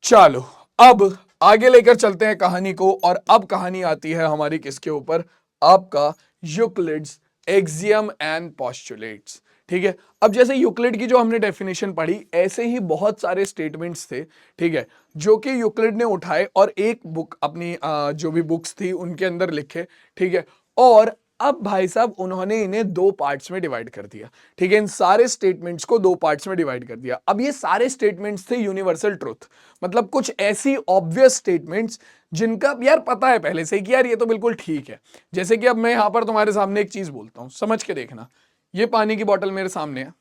Speaker 1: चलो अब आगे लेकर चलते हैं कहानी को। और अब कहानी आती है हमारी किसके ऊपर, आपका यूक्लिड्स एक्सियम एंड पोस्टुलेट्स। ठीक है, अब जैसे यूक्लिड की जो हमने डेफिनेशन पढ़ी, ऐसे ही बहुत सारे स्टेटमेंट्स थे, ठीक है, जो कि यूक्लिड ने उठाए और एक बुक अपनी जो भी बुक्स थी उनके अंदर लिखे। ठीक है, और अब भाई साहब उन्होंने इन्हें दो पार्ट्स में डिवाइड कर दिया। ठीक है, इन सारे स्टेटमेंट्स को दो पार्ट्स में डिवाइड कर दिया। अब ये सारे स्टेटमेंट्स थे यूनिवर्सल ट्रुथ, मतलब कुछ ऐसी ऑब्वियस स्टेटमेंट्स जिनका यार पता है पहले से कि यार ये तो बिल्कुल ठीक है। जैसे कि अब मैं यहां पर तुम्हारे सामने एक चीज बोलता हूं, समझ के देखना। ये पानी की बोतल मेरे सामने है,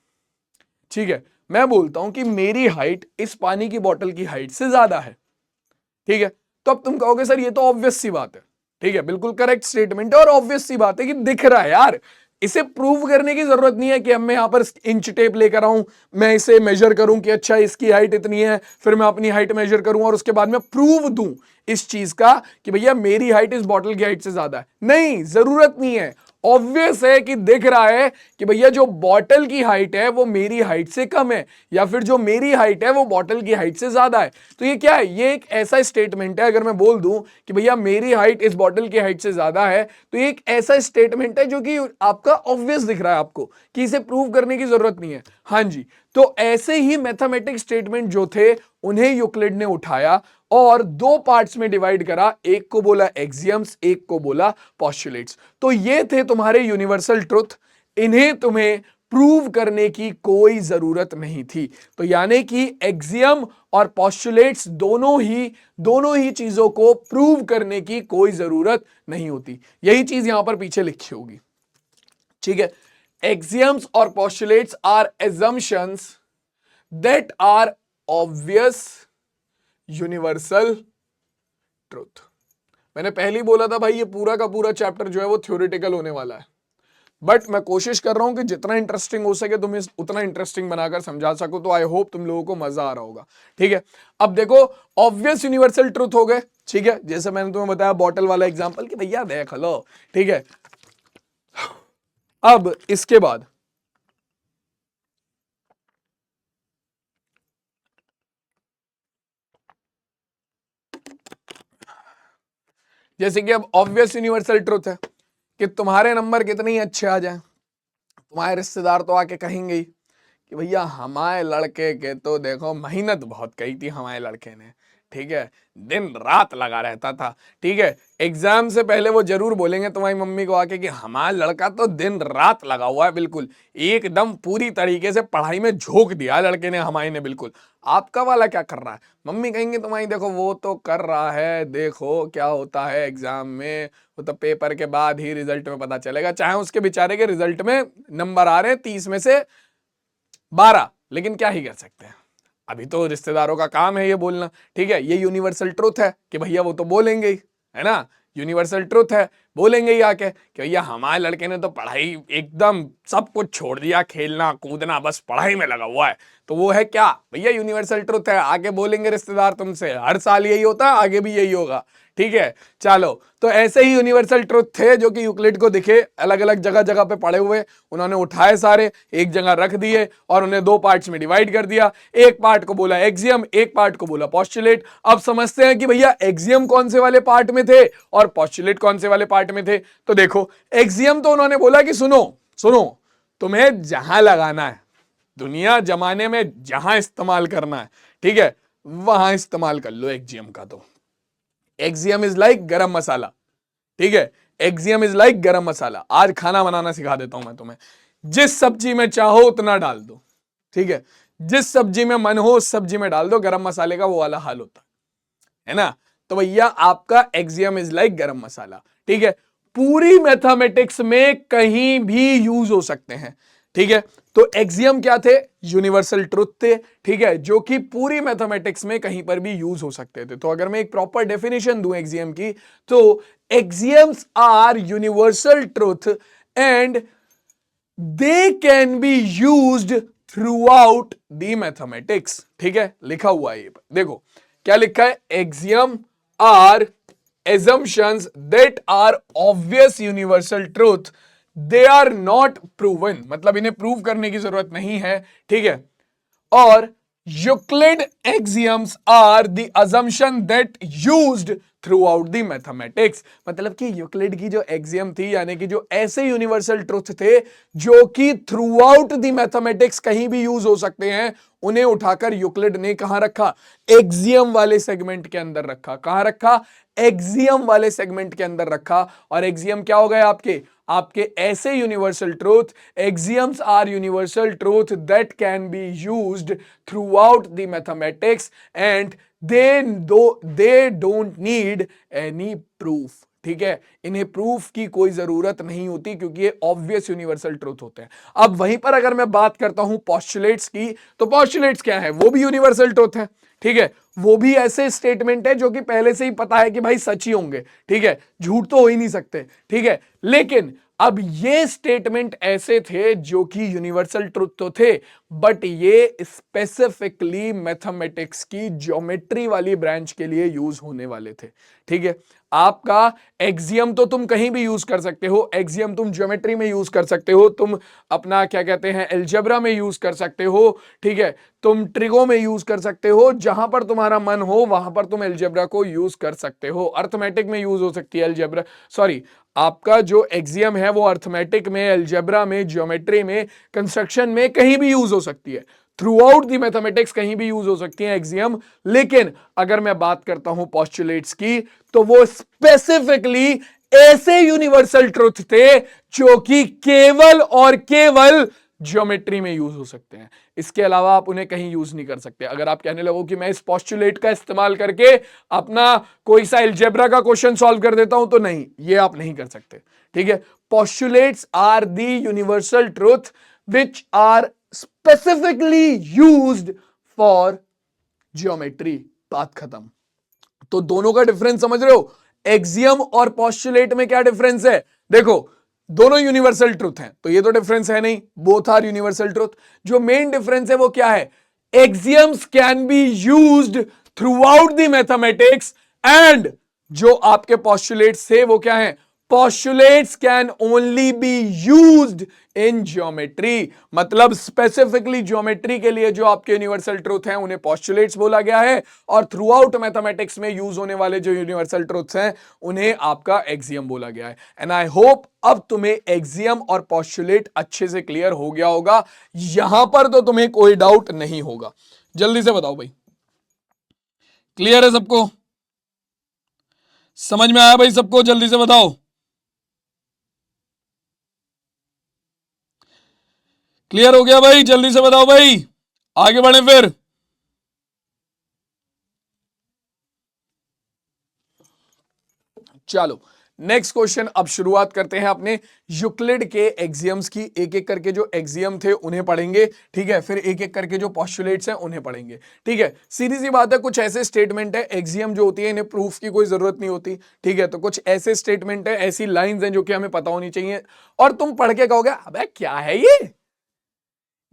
Speaker 1: ठीक है, मैं बोलता हूं कि मेरी हाइट इस पानी की बोतल की हाइट से ज्यादा है। ठीक है, तो अब तुम कहोगे सर ये तो ऑब्वियस सी बात है। ठीक है, बिल्कुल करेक्ट स्टेटमेंट है और ऑब्वियस सी बात है कि दिख रहा है यार, इसे प्रूव करने की जरूरत नहीं है कि अब मैं यहां पर इंच टेप लेकर आऊं, मैं इसे मेजर करूं कि अच्छा इसकी हाइट इतनी है, फिर मैं अपनी हाइट मेजर करूं और उसके बाद मैं प्रूव दूं इस चीज का कि भैया मेरी हाइट इस बॉटल की हाइट से ज्यादा है। नहीं, जरूरत नहीं है, ऑब्वियस है कि दिख रहा है कि भैया जो बॉटल की हाइट है वो मेरी हाइट से कम है या फिर जो मेरी हाइट है वो बॉटल की हाइट से ज्यादा है। तो ये क्या है, ये एक ऐसा स्टेटमेंट है, अगर मैं बोल दूं कि भैया मेरी हाइट इस बॉटल की हाइट से ज्यादा है, तो ये एक ऐसा स्टेटमेंट है जो कि आपका ऑब्वियस दिख रहा है आपको कि इसे प्रूव करने की जरूरत नहीं है। हाँ जी, तो ऐसे ही मैथमेटिक स्टेटमेंट जो थे उन्हें यूक्लिड ने उठाया और दो पार्ट्स में डिवाइड करा, एक को बोला एक्सियम्स, एक को बोला पोस्टुलेट्स। तो ये थे तुम्हारे यूनिवर्सल ट्रुथ, इन्हें तुम्हें प्रूव करने की कोई जरूरत नहीं थी। तो यानी कि एक्सियम और पोस्टुलेट्स दोनों ही चीजों को प्रूव करने की कोई जरूरत नहीं होती। यही चीज यहां पर पीछे लिखी होगी। ठीक है, एक्सियम्स और postulates are assumptions that are obvious universal truth. मैंने पहले ही बोला था भाई ये पूरा का पूरा चैप्टर जो है वो थ्योरेटिकल होने वाला है। बट मैं कोशिश कर रहा हूं कि जितना इंटरेस्टिंग हो सके तुम्हें उतना इंटरेस्टिंग बनाकर समझा सकूं, तो आई होप तुम लोगों को मजा आ रहा होगा। ठीक है, अब देखो ऑब्वियस यूनिवर्सल ट्रूथ हो गए। ठीक है, जैसे मैंने तुम्हें बताया बॉटल वाला एग्जांपल कि भैया देख लो। ठीक है, अब इसके बाद जैसे कि अब ऑब्वियस यूनिवर्सल ट्रूथ है कि तुम्हारे नंबर कितने ही अच्छे आ जाएं, तुम्हारे रिश्तेदार तो आके कहेंगे ही कि भैया हमारे लड़के के तो देखो मेहनत बहुत कही थी हमारे लड़के ने। ठीक है, दिन रात लगा रहता था। ठीक है, एग्जाम से पहले वो जरूर बोलेंगे तुम्हारी मम्मी को आके कि हमारा लड़का तो दिन रात लगा हुआ है, बिल्कुल एकदम पूरी तरीके से पढ़ाई में झोंक दिया लड़के ने हमारे ने बिल्कुल। आपका वाला क्या कर रहा है? मम्मी कहेंगे तुम्हारी देखो वो तो कर रहा है, देखो क्या होता है एग्जाम में, वो तो पेपर के बाद ही रिजल्ट में पता चलेगा, चाहे उसके बेचारे के रिजल्ट में नंबर आ रहे हैं 30 में से 12, लेकिन क्या ही कर सकते हैं, अभी तो रिश्तेदारों का काम है ये बोलना। ठीक है, ये यूनिवर्सल ट्रुथ है कि भैया वो तो बोलेंगे ही, है ना, यूनिवर्सल ट्रुथ है, बोलेंगे ही आके कि भैया हमारे लड़के ने तो पढ़ाई एकदम सब कुछ छोड़ दिया, खेलना कूदना बस पढ़ाई में लगा हुआ है। तो वो है क्या भैया, यूनिवर्सल ट्रुथ है, आगे बोलेंगे रिश्तेदार तुमसे, हर साल यही होता है, आगे भी यही होगा। ठीक है, चलो तो ऐसे ही यूनिवर्सल ट्रुथ थे जो कि यूक्लिड को दिखे, अलग अलग जगह जगह पे पड़े हुए, उन्होंने उठाए सारे एक जगह रख दिए और उन्हें दो पार्ट्स में डिवाइड कर दिया। एक पार्ट को बोला एक्सियम, एक पार्ट को बोला पोस्टुलेट। अब समझते हैं कि भैया एक्सियम कौन से वाले पार्ट में थे और पोस्टुलेट कौन से वाले पार्ट में थे। तो देखो एक्सियम तो उन्होंने बोला कि सुनो सुनो, तुम्हें जहां लगाना है, दुनिया जमाने में जहां इस्तेमाल करना है, ठीक है, वहां इस्तेमाल कर लो एक्सियम का। तो एक्सियम इज लाइक गरम मसाला। ठीक है, एक्सियम इज लाइक गरम मसाला। आज खाना बनाना सिखा देता हूं मैं तुम्हें, जिस सब्जी में चाहो उतना डाल दो। ठीक है, जिस सब्जी में मन हो उस सब्जी में डाल दो, गरम मसाले का वो वाला हाल होता है ना। तो भैया आपका एक्सियम इज लाइक गरम मसाला। ठीक है, पूरी मैथमेटिक्स में कहीं भी यूज हो सकते हैं। ठीक है, तो एक्सियम क्या थे, यूनिवर्सल ट्रुथ थे। ठीक है, जो कि पूरी मैथमेटिक्स में कहीं पर भी यूज हो सकते थे। तो अगर मैं एक प्रॉपर डेफिनेशन दूं एक्सियम की, तो axioms are universal truth and they can be used throughout the mathematics. ठीक है, लिखा हुआ है ये, देखो क्या लिखा है, axiom are assumptions that are obvious universal truth, they are not proven, मतलब इन्हें प्रूव करने की जरूरत नहीं है। ठीक है, और Euclid axioms are the assumption that used throughout the mathematics, मतलब कि यूक्लिड की जो एक्सियम थी, यानी कि जो ऐसे यूनिवर्सल ट्रुथ थे जो कि थ्रू आउट द मैथमेटिक्स कहीं भी यूज हो सकते हैं, उन्हें उठाकर यूक्लिड ने कहां रखा, एक्सियम वाले सेगमेंट के अंदर रखा। कहां रखा, एक्सियम वाले सेगमेंट के अंदर रखा। और एक्सियम क्या हो गए आपके ऐसे universal truth, axioms are universal truth that can be used throughout the mathematics and they don't need any proof. ठीक है, इन्हें प्रूफ की कोई जरूरत नहीं होती क्योंकि ये ऑब्वियस यूनिवर्सल ट्रूथ होते हैं। अब वहीं पर अगर मैं बात करता हूं पोस्टुलेट्स की, तो पोस्टुलेट्स क्या है, वो भी यूनिवर्सल ट्रूथ है। ठीक है, वो भी ऐसे स्टेटमेंट है जो कि पहले से ही पता है कि भाई सच ही होंगे। ठीक है, झूठ तो हो ही नहीं सकते। ठीक है, लेकिन अब ये स्टेटमेंट ऐसे थे जो कि यूनिवर्सल ट्रुथ तो थे, बट ये स्पेसिफिकली मैथमेटिक्स की ज्योमेट्री वाली ब्रांच के लिए यूज होने वाले थे। ठीक है, आपका एक्सियम तो तुम कहीं भी यूज कर सकते हो, एक्सियम तुम ज्योमेट्री में यूज कर सकते हो, तुम अपना क्या कहते हैं अलजेब्रा में यूज कर सकते हो। ठीक है, तुम ट्रिगो में यूज कर सकते हो, जहां पर तुम्हारा मन हो वहां पर तुम अलजेब्रा को यूज कर सकते हो। अर्थमेटिक में यूज हो सकती है अलजेब्रा, सॉरी, आपका जो एक्सियम है वो अर्थमेटिक में, अलजेब्रा में, ज्योमेट्री में, कंस्ट्रक्शन में कहीं भी यूज हो सकती है। थ्रू आउट दी मैथमेटिक्स कहीं भी यूज हो सकती है एक्सियम। लेकिन अगर मैं बात करता हूं पोस्टुलेट्स की, तो वो स्पेसिफिकली ऐसे यूनिवर्सल ट्रुथ थे जो कि केवल और केवल ज्योमेट्री में यूज हो सकते हैं। इसके अलावा आप उन्हें कहीं यूज नहीं कर सकते। अगर आप कहने लगो कि मैं इस पोस्टुलेट का इस्तेमाल करके अपना कोई सा अलजेब्रा का क्वेश्चन सॉल्व कर देता हूं, तो नहीं, ये आप नहीं कर सकते। ठीक है, postulates are the universal truth which are specifically used for geometry. बात खत्म। तो दोनों का डिफरेंस समझ रहे हो, एक्सियम और पोस्टुलेट में क्या डिफरेंस है? देखो, दोनों यूनिवर्सल ट्रुथ हैं, तो ये तो डिफरेंस है नहीं, बोथ आर यूनिवर्सल ट्रुथ। जो मेन डिफरेंस है वो क्या है, axioms can be used throughout the mathematics and जो आपके पोस्टुलेट्स थे वो क्या है, postulates can only be used in geometry। मतलब स्पेसिफिकली ज्योमेट्री के लिए जो आपके यूनिवर्सल ट्रूथ हैं उन्हें postulates बोला गया है, और थ्रू आउट मैथमेटिक्स में यूज होने वाले जो यूनिवर्सल ट्रूथ्स हैं उन्हें आपका एक्सियम बोला गया है। एंड आई होप अब तुम्हें एक्सियम और postulate अच्छे से क्लियर हो गया होगा, यहां पर तो तुम्हें कोई डाउट नहीं होगा। जल्दी से बताओ भाई, क्लियर है सबको, समझ में आया भाई सबको, जल्दी से बताओ। क्लियर हो गया भाई, जल्दी से बताओ भाई, आगे बढ़े फिर। चलो नेक्स्ट क्वेश्चन, अब शुरुआत करते हैं अपने यूक्लिड के एक्सियम्स की। एक एक करके जो एक्सियम थे उन्हें पढ़ेंगे, ठीक है, फिर एक एक करके जो पोस्टुलेट्स हैं उन्हें पढ़ेंगे, ठीक है। सीधी सी बात है, कुछ ऐसे स्टेटमेंट है एक्सियम जो होती है इन्हें प्रूफ की कोई जरूरत नहीं होती, ठीक है। तो कुछ ऐसे स्टेटमेंट है, ऐसी लाइंस हैं जो कि हमें पता होनी चाहिए, और तुम पढ़ के कहोगे अबे क्या है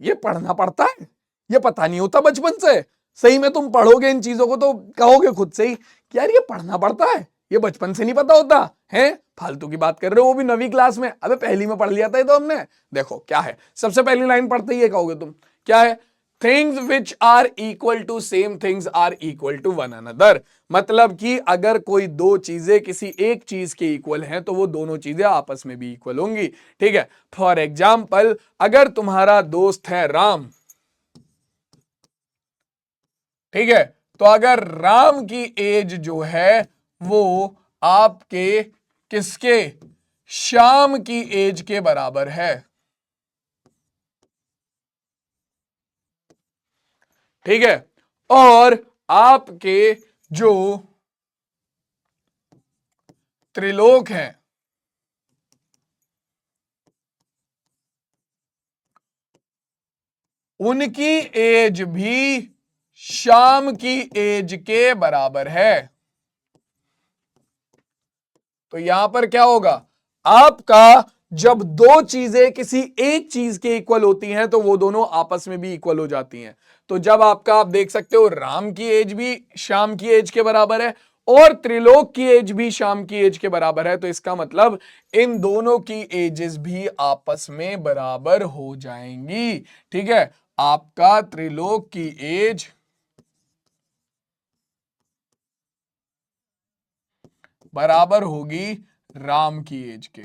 Speaker 1: ये पढ़ना पड़ता है, ये पता नहीं होता बचपन से। सही में तुम पढ़ोगे इन चीजों को तो कहोगे खुद से ही कि यार ये पढ़ना पड़ता है, ये बचपन से नहीं पता होता है, फालतू की बात कर रहे हो, वो भी 9वीं क्लास में। अबे पहली में पढ़ लिया था ये तो हमने। देखो क्या है, सबसे पहली लाइन पढ़ते ही ये कहोगे तुम, क्या है, things which are equal to same things are equal to one another. मतलब कि अगर कोई दो चीजें किसी एक चीज के इक्वल हैं तो वो दोनों चीजें आपस में भी इक्वल होंगी, ठीक है। फॉर एग्जाम्पल, अगर तुम्हारा दोस्त है राम, ठीक है, तो अगर राम की एज जो है वो आपके किसके, श्याम की एज के बराबर है, ठीक है, और आपके जो त्रिलोक हैं उनकी एज भी श्याम की एज के बराबर है। तो यहां पर क्या होगा, आपका जब दो चीजें किसी एक चीज के इक्वल होती हैं तो वो दोनों आपस में भी इक्वल हो जाती हैं। तो जब आपका, आप देख सकते हो, राम की एज भी श्याम की एज के बराबर है और त्रिलोक की एज भी श्याम की एज के बराबर है, तो इसका मतलब इन दोनों की एजेस भी आपस में बराबर हो जाएंगी, ठीक है। आपका त्रिलोक की एज बराबर होगी राम की एज के।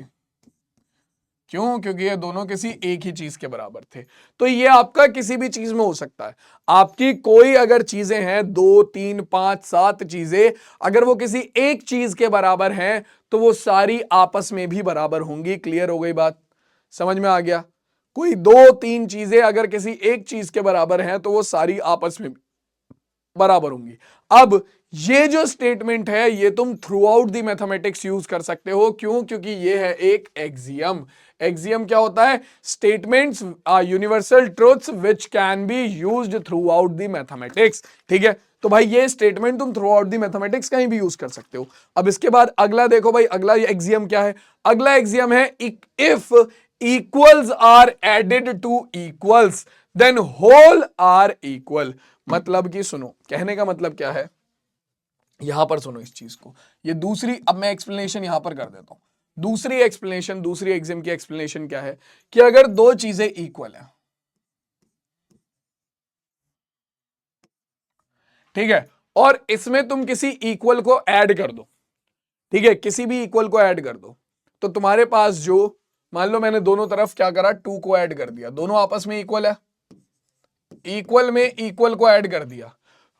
Speaker 1: क्यों? क्योंकि ये दोनों किसी एक ही चीज के बराबर थे। तो ये आपका किसी भी चीज में हो सकता है। आपकी कोई अगर चीजें हैं, 2, 3, 5, 7 चीजें, अगर वो किसी एक चीज के बराबर हैं तो वो सारी आपस में भी बराबर होंगी। क्लियर हो गई बात, समझ में आ गया? कोई 2, 3 चीजें अगर किसी एक चीज के बराबर हैं तो वो सारी आपस में बराबर होंगी। अब ये जो स्टेटमेंट है ये तुम through out the mathematics use कर सकते हो। क्यों? क्योंकि ये है एक एक्सियम। एक्सियम क्या होता है? Statements universal truths which can be used throughout the mathematics, ठीक है। तो भाई ये स्टेटमेंट तुम थ्रू आउट दी मैथमेटिक्स कहीं भी यूज कर सकते हो। अब इसके बाद अगला देखो भाई, अगला एक्सियम क्या है? अगला एक्सियम है if equals are added to equals then whole are equal. मतलब कि सुनो, कहने का मतलब क्या है, यहां पर सुनो इस चीज को। ये दूसरी, अब मैं एक्सप्लेनेशन यहां पर कर देता हूं। दूसरी एक्सप्लेनेशन, दूसरी एक्सियम की एक्सप्लेनेशन क्या है कि अगर दो चीजें इक्वल हैं, ठीक है, और इसमें तुम किसी इक्वल को ऐड कर दो, ठीक है, किसी भी इक्वल को ऐड कर दो, तो तुम्हारे पास जो, मान लो मैंने दोनों तरफ क्या करा, 2 को ऐड कर दिया, दोनों आपस में इक्वल है, इक्वल में इक्वल को ऐड कर दिया,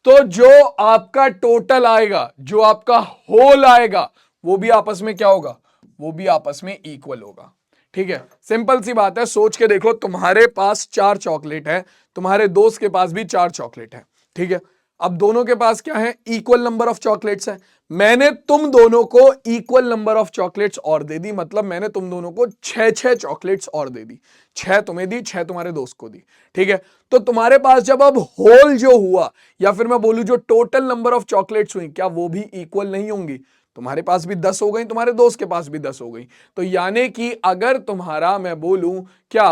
Speaker 1: तो जो आपका टोटल आएगा, जो आपका होल आएगा, वो भी आपस में क्या होगा? वो भी आपस में इक्वल होगा, ठीक है। सिंपल सी बात है, सोच के देखो, तुम्हारे पास 4 चॉकलेट है, तुम्हारे दोस्त के पास भी 4 चॉकलेट है, ठीक है। अब दोनों के पास क्या है? इक्वल नंबर ऑफ चॉकलेट्स है। मैंने तुम दोनों को इक्वल नंबर ऑफ चॉकलेट्स और दे दी, मतलब मैंने तुम दोनों को 6 चॉकलेट्स और दे दी। 6 तुम्हें दी, 6 तुम्हारे दोस्त को दी, ठीक है। तो तुम्हारे पास जब अब होल जो हुआ, या फिर मैं बोलूं जो टोटल नंबर ऑफ चॉकलेट्स हुई, क्या वो भी इक्वल नहीं होंगी? तुम्हारे पास भी 10 हो गई, तुम्हारे दोस्त के पास भी 10 हो गई। तो यानी कि अगर तुम्हारा मैं बोलूं क्या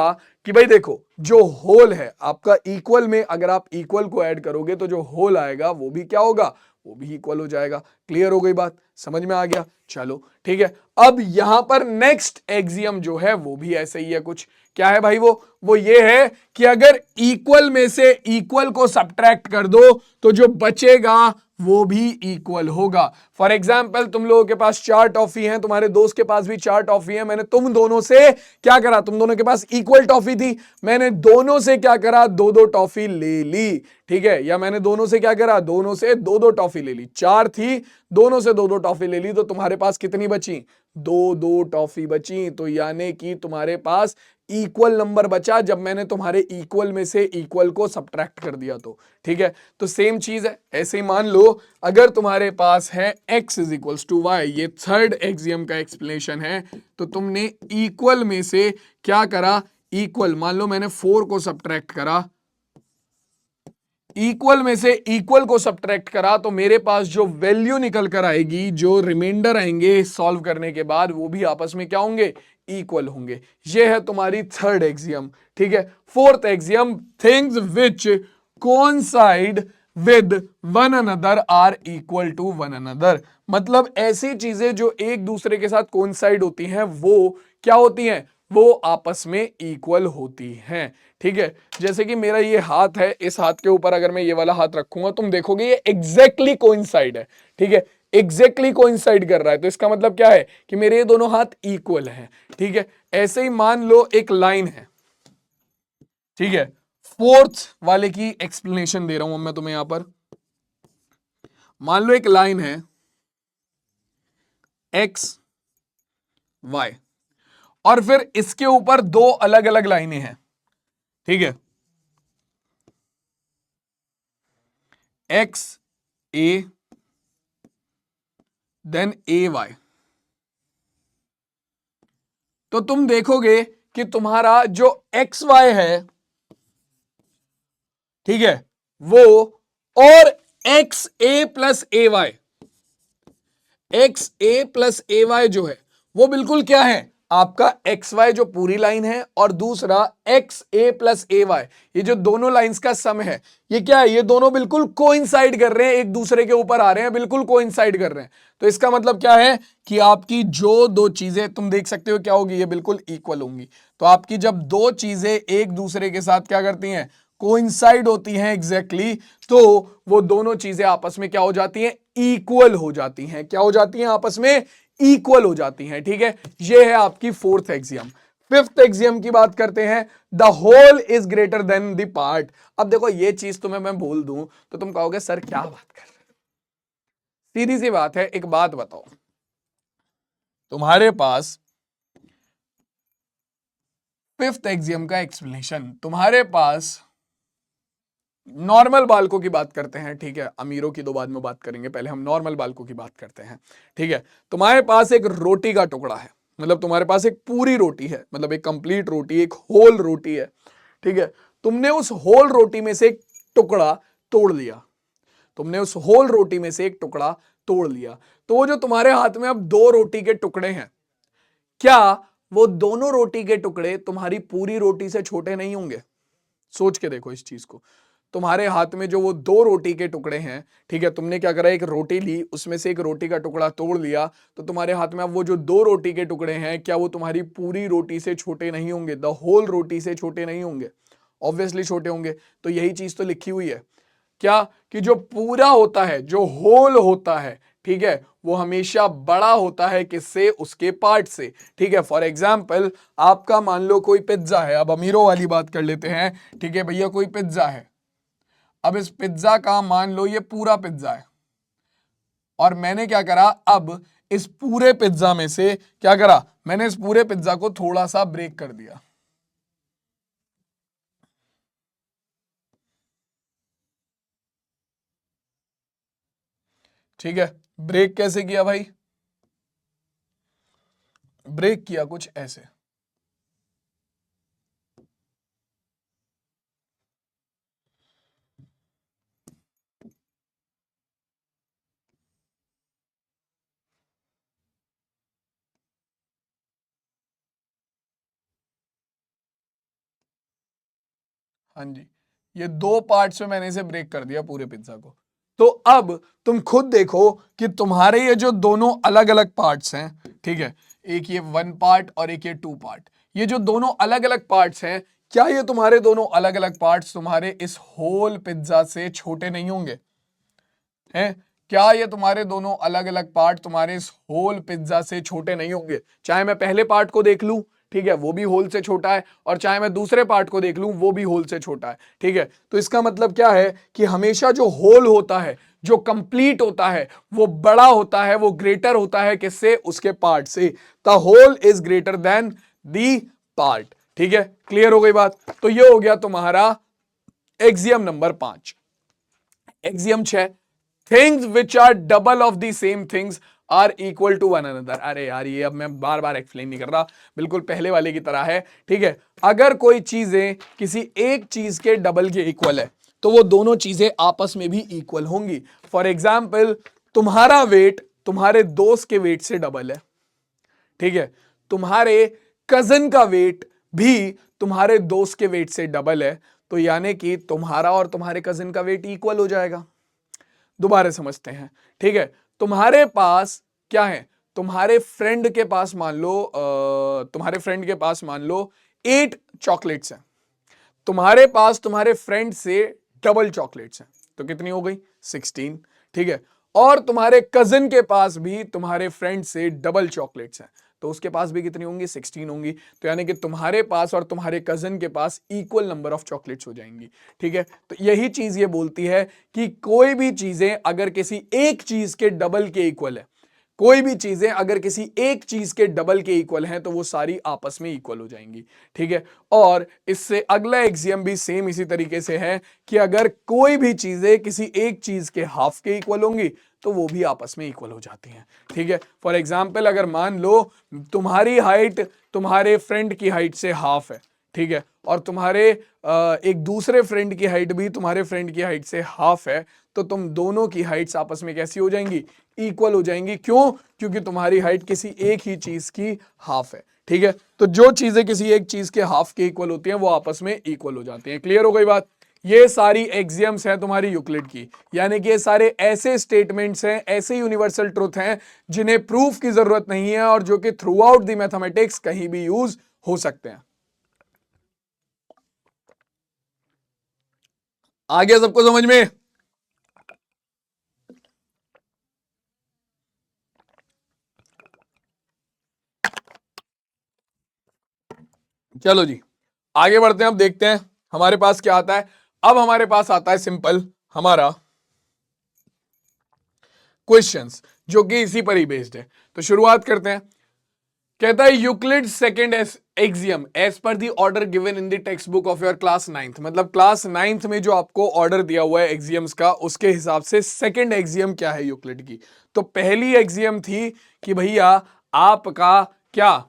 Speaker 1: कि भाई देखो जो होल है आपका इक्वल में, अगर आप इक्वल को ऐड करोगे तो जो होल आएगा वो भी क्या होगा, वो भी इक्वल हो जाएगा। क्लियर हो गई बात, समझ में आ गया? चलो ठीक है। अब यहां पर नेक्स्ट एक्सियम जो है वो भी ऐसे ही है कुछ। क्या है भाई? वो ये है कि अगर इक्वल में से इक्वल को सब्ट्रैक्ट कर दो तो जो बचेगा वो भी इक्वल होगा। फॉर एग्जाम्पल तुम लोगों के पास 4 टॉफी हैं, तुम्हारे दोस्त के पास भी 4 टॉफी है, मैंने तुम दोनों से क्या करा, तुम दोनों के पास इक्वल टॉफी थी, मैंने दोनों से क्या करा, 2-2 टॉफी ले ली। ठीक है, या मैंने दोनों से क्या करा, दोनों से 2-2 टॉफी ले ली। 4 थी, दोनों से 2-2 टॉफी ले ली, तो तुम्हारे पास कितनी बची, 2-2 टॉफी बची। तो यानी कि तुम्हारे पास इक्वल नंबर बचा जब मैंने तुम्हारे इक्वल में से इक्वल को सब्ट्रैक्ट कर दिया तो। ठीक है, तो सेम चीज है। ऐसे ही मान लो अगर तुम्हारे पास है x is equals to y, ये थर्ड एक्सियम का एक्सप्लेनेशन है, तो तुमने इक्वल में से क्या करा, इक्वल मान लो मैंने 4 को सब्ट्रैक्ट करा, इक्वल में से इक्वल को सब्ट्रैक्ट करा, तो मेरे पास जो वैल्यू निकल कर आएगी, जो रिमाइंडर आएंगे सॉल्व करने के बाद, वो भी आपस में क्या होंगे, इक्वल होंगे। ये है तुम्हारी थर्ड एक्सियम। ठीक है, fourth axiom, things which coincide with one another are equal to one another. मतलब ऐसी चीजें जो एक दूसरे के साथ कोइंसाइड होती हैं वो क्या होती हैं, वो आपस में इक्वल होती हैं। ठीक है, जैसे कि मेरा ये हाथ है, इस हाथ के ऊपर अगर मैं ये वाला हाथ रखूंगा, तुम देखोगे ये एग्जैक्टली कोइंसाइड है। ठीक है, एग्जैक्टली कोइंसाइड कर रहा है, तो इसका मतलब क्या है कि मेरे ये दोनों हाथ इक्वल हैं। ठीक है, ऐसे ही मान लो एक लाइन है। ठीक है, फोर्थ वाले की एक्सप्लेनेशन दे रहा हूं मैं तुम्हें यहां पर। मान लो एक लाइन है एक्स वाई, और फिर इसके ऊपर 2 अलग अलग लाइनें हैं। ठीक है, x A then A Y. तो तुम देखोगे कि तुम्हारा जो एक्स वाई है, ठीक है, वो और एक्स ए प्लस ए वाई, एक्स ए प्लस ए वाई जो है वो बिल्कुल क्या है, आपका एक्स वाई जो पूरी लाइन है, और दूसरा एक्स ए प्लस ए वाई, ये जो दोनों लाइंस का सम है, ये क्या है, ये दोनों बिल्कुल कोइंसाइड कर रहे हैं, एक दूसरे के ऊपर आ रहे हैं, बिल्कुल कोइंसाइड कर रहे हैं। तो इसका मतलब क्या है कि आपकी जो दो चीजें तुम देख सकते हो क्या होगी, ये बिल्कुल इक्वल होंगी। तो आपकी जब दो चीजें एक दूसरे के साथ क्या करती हैं, कोइंसाइड होती हैं एग्जैक्टली, तो वो दोनों चीजें आपस में क्या हो जाती हैं, इक्वल हो जाती हैं। क्या हो जाती हैं, आपस में इक्वल हो जाती हैं। ठीक है, ये है आपकी फोर्थ एक्सियम। फिफ्थ एक्सियम की बात करते हैं, the whole is greater than the part. अब देखो ये चीज तुम्हें मैं बोल दूं तो तुम कहोगे सर क्या बात कर रहे हो, सीधी सी बात है। एक बात बताओ, तुम्हारे पास फिफ्थ एक्सियम का एक्सप्लेनेशन, तुम्हारे पास नॉर्मल बालकों की बात करते हैं। ठीक है, अमीरों की तो बाद में बात करेंगे, पहले हम नॉर्मल बालकों की बात करते हैं। ठीक है, तुम्हारे पास एक रोटी का टुकड़ा है, मतलब तुम्हारे पास एक पूरी रोटी है, मतलब एक कंप्लीट रोटी, एक होल रोटी है। ठीक है, तुमने उस होल रोटी में से एक टुकड़ा तोड़ लिया, तुमने उस होल रोटी में से एक टुकड़ा तोड़ लिया, तो वो जो तुम्हारे हाथ में अब 2 रोटी के टुकड़े हैं, क्या वो दोनों रोटी के टुकड़े तुम्हारी पूरी रोटी से छोटे नहीं होंगे? सोच के देखो इस चीज को। तुम्हारे हाथ में जो वो 2 रोटी के टुकड़े हैं, ठीक है, तुमने क्या करा, एक रोटी ली, उसमें से एक रोटी का टुकड़ा तोड़ लिया, तो तुम्हारे हाथ में अब वो जो 2 रोटी के टुकड़े हैं, क्या वो तुम्हारी पूरी रोटी से छोटे नहीं होंगे, द होल रोटी से छोटे नहीं होंगे? ऑब्वियसली छोटे होंगे। तो यही चीज तो लिखी हुई है, क्या कि जो पूरा होता है, जो होल होता है, ठीक है, वो हमेशा बड़ा होता है किससे, उसके पार्ट से। ठीक है, फॉर एग्जाम्पल आपका मान लो कोई पिज्जा है, अब अमीरों वाली बात कर लेते हैं। ठीक है भैया, कोई पिज्जा है, अब इस पिज्जा का मान लो ये पूरा पिज्जा है, और मैंने क्या करा, अब इस पूरे पिज्जा में से क्या करा, मैंने इस पूरे पिज्जा को थोड़ा सा ब्रेक कर दिया। ठीक है, ब्रेक कैसे किया भाई, ब्रेक किया कुछ ऐसे। हाँ जी, ये 2 पार्ट्स में मैंने इसे ब्रेक कर दिया पूरे पिज्जा को। तो अब तुम खुद देखो कि तुम्हारे ये जो दोनों अलग अलग पार्ट्स हैं, ठीक है, एक ये 1 पार्ट और एक ये 2 पार्ट, ये जो दोनों अलग अलग पार्ट्स हैं, क्या ये तुम्हारे दोनों अलग अलग पार्ट्स तुम्हारे इस होल पिज्जा से छोटे नहीं होंगे? हैं? क्या ये तुम्हारे दोनों अलग अलग पार्ट तुम्हारे इस होल पिज्जा से छोटे नहीं होंगे? चाहे मैं पहले पार्ट को देख लूं, ठीक है, वो भी होल से छोटा है, और चाहे मैं दूसरे पार्ट को देख लूं, वो भी होल से छोटा है, ठीक है। तो इसका मतलब क्या है कि हमेशा जो होल होता है, जो कंप्लीट होता है, वो बड़ा होता है, वो ग्रेटर होता है किससे? उसके पार्ट से। The whole is greater than the part, ठीक है। क्लियर हो गई बात? तो ये हो गया तुम्हारा axiom number 5। Axiom 6, things which are double of the same things are equal to one another. अरे यार, ये अब मैं बार बार एक्सप्लेन नहीं कर रहा, बिल्कुल पहले वाले की तरह है, ठीक है। अगर कोई चीजें किसी एक चीज के डबल के इक्वल है, तो वो दोनों चीजें आपस में भी इक्वल होंगी। फॉर एग्जाम्पल, तुम्हारा वेट तुम्हारे दोस्त के वेट से डबल है, ठीक है। तुम्हारे कजन का वेट भी तुम्हारे दोस्त के वेट से डबल है, तो यानी कि तुम्हारा और तुम्हारे कजिन का वेट इक्वल हो जाएगा। दोबारा समझते हैं, ठीक है। तुम्हारे पास क्या है? तुम्हारे फ्रेंड के पास मान लो तुम्हारे फ्रेंड के पास मान लो 8 चॉकलेट्स हैं, तुम्हारे पास तुम्हारे फ्रेंड से डबल चॉकलेट्स हैं, तो कितनी हो गई? 16, ठीक है। और तुम्हारे कजिन के पास भी तुम्हारे फ्रेंड से डबल चॉकलेट्स हैं, तो उसके पास भी कितनी होंगी? 16 होंगी। तो यानी कि तुम्हारे पास और तुम्हारे कजिन के पास इक्वल नंबर ऑफ चॉकलेट्स हो जाएंगी, ठीक है। तो यही चीज ये बोलती है कि कोई भी चीजें अगर किसी एक चीज के डबल के इक्वल है, कोई भी चीजें अगर किसी एक चीज के डबल के इक्वल हैं, तो वो सारी आपस में इक्वल हो जाएंगी, ठीक है। और इससे अगला एक्सियम भी सेम इसी तरीके से है कि अगर कोई भी चीजें किसी एक चीज के हाफ के इक्वल होंगी, तो वो भी आपस में इक्वल हो जाती हैं, ठीक है। फॉर एग्जाम्पल, अगर मान लो तुम्हारी हाइट तुम्हारे फ्रेंड की हाइट से हाफ है, ठीक है, और तुम्हारे एक दूसरे फ्रेंड की हाइट भी तुम्हारे फ्रेंड की हाइट से हाफ है, तो तुम दोनों की हाइट्स आपस में कैसी हो जाएंगी? इक्वल हो जाएंगी। क्यों? क्योंकि तुम्हारी हाइट किसी एक ही चीज की हाफ है, ठीक है। तो जो चीजें किसी एक चीज के हाफ के इक्वल होती हैं, वो आपस में इक्वल हो जाती हैं। क्लियर हो गई बात? ये सारी एक्सियम्स हैं तुम्हारी यूक्लिड की, यानी कि ये सारे ऐसे स्टेटमेंट्स हैं, ऐसे यूनिवर्सल ट्रुथ हैं जिन्हें प्रूफ की जरूरत नहीं है और जो कि थ्रू आउट द मैथमेटिक्स कहीं भी यूज हो सकते हैं। आ गया सबको समझ में? चलो जी, आगे बढ़ते हैं। अब देखते हैं हमारे पास क्या आता है। अब हमारे पास आता है सिंपल हमारा क्वेश्चंस, जो कि इसी पर ही बेस्ड है। तो शुरुआत करते हैं। कहता है Euclid second axiom as per the order given in the textbook of your class 9th। मतलब क्लास 9th में जो आपको ऑर्डर दिया हुआ है एक्सियम्स का, उसके हिसाब से सेकंड एक्सियम क्या है यूक्लिड की? तो पहली एक्सियम थी कि भैया आपका क्या,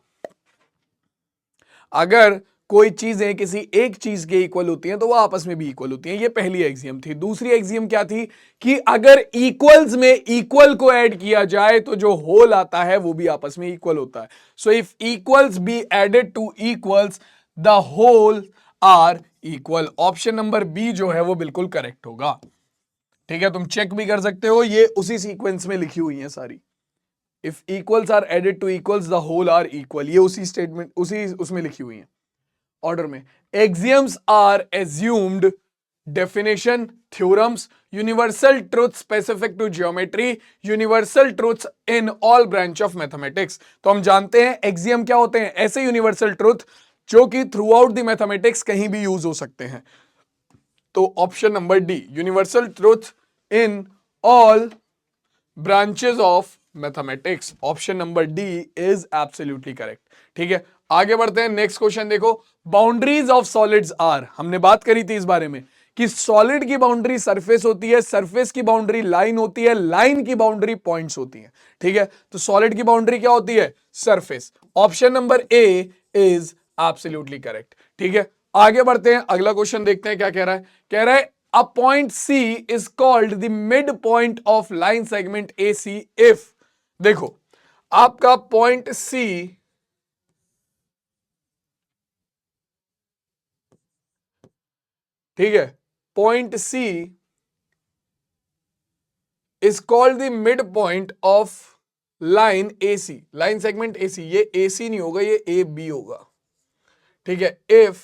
Speaker 1: अगर कोई चीजें किसी एक चीज के इक्वल होती हैं, तो वो आपस में भी इक्वल होती हैं। ये पहली एक्सियम थी। दूसरी एक्सियम क्या थी? कि अगर इक्वल्स में इक्वल को ऐड किया जाए, तो जो होल आता है वो भी आपस में इक्वल होता है। So if equals be added to equals, the whole are equal. Option number B जो है वो बिल्कुल करेक्ट होगा, ठीक है। तुम चेक भी कर सकते हो, ये उसी सीक्वेंस में लिखी हुई है सारी। If equals are added to equals, the whole are equal, ये उसी स्टेटमेंट उसी उसमें लिखी हुई है ऑर्डर में। Axioms are assumed, definition, theorems, universal truth specific to geometry, universal truths in all branch of mathematics. तो हम जानते हैं एक्सियम क्या होते हैं? ऐसे यूनिवर्सल ट्रुथ जो कि थ्रू आउट द मैथमेटिक्स कहीं भी यूज हो सकते हैं। तो option number D, universal truth in all branches of mathematics, option number D is absolutely correct, ठीक है। आगे बढ़ते हैं। नेक्स्ट क्वेश्चन देखो। बाउंड्रीज ऑफ सॉलिड्स आर, हमने बात करी थी इस बारे में कि सॉलिड की बाउंड्री सरफेस होती है, सरफेस की बाउंड्री लाइन होती है, लाइन की बाउंड्री पॉइंट्स होती है, ठीक है। तो सॉलिड की बाउंड्री क्या होती है? Surface. Option number A is absolutely correct, ठीक है। आगे बढ़ते हैं, अगला क्वेश्चन देखते हैं क्या कह रहा है। कह रहा है a point C is called the midpoint of line segment AC if, देखो आपका पॉइंट C ठीक है, point C is called the mid point of line AC, line segment AC। ये AC नहीं होगा, ये AB होगा। ठीक है, if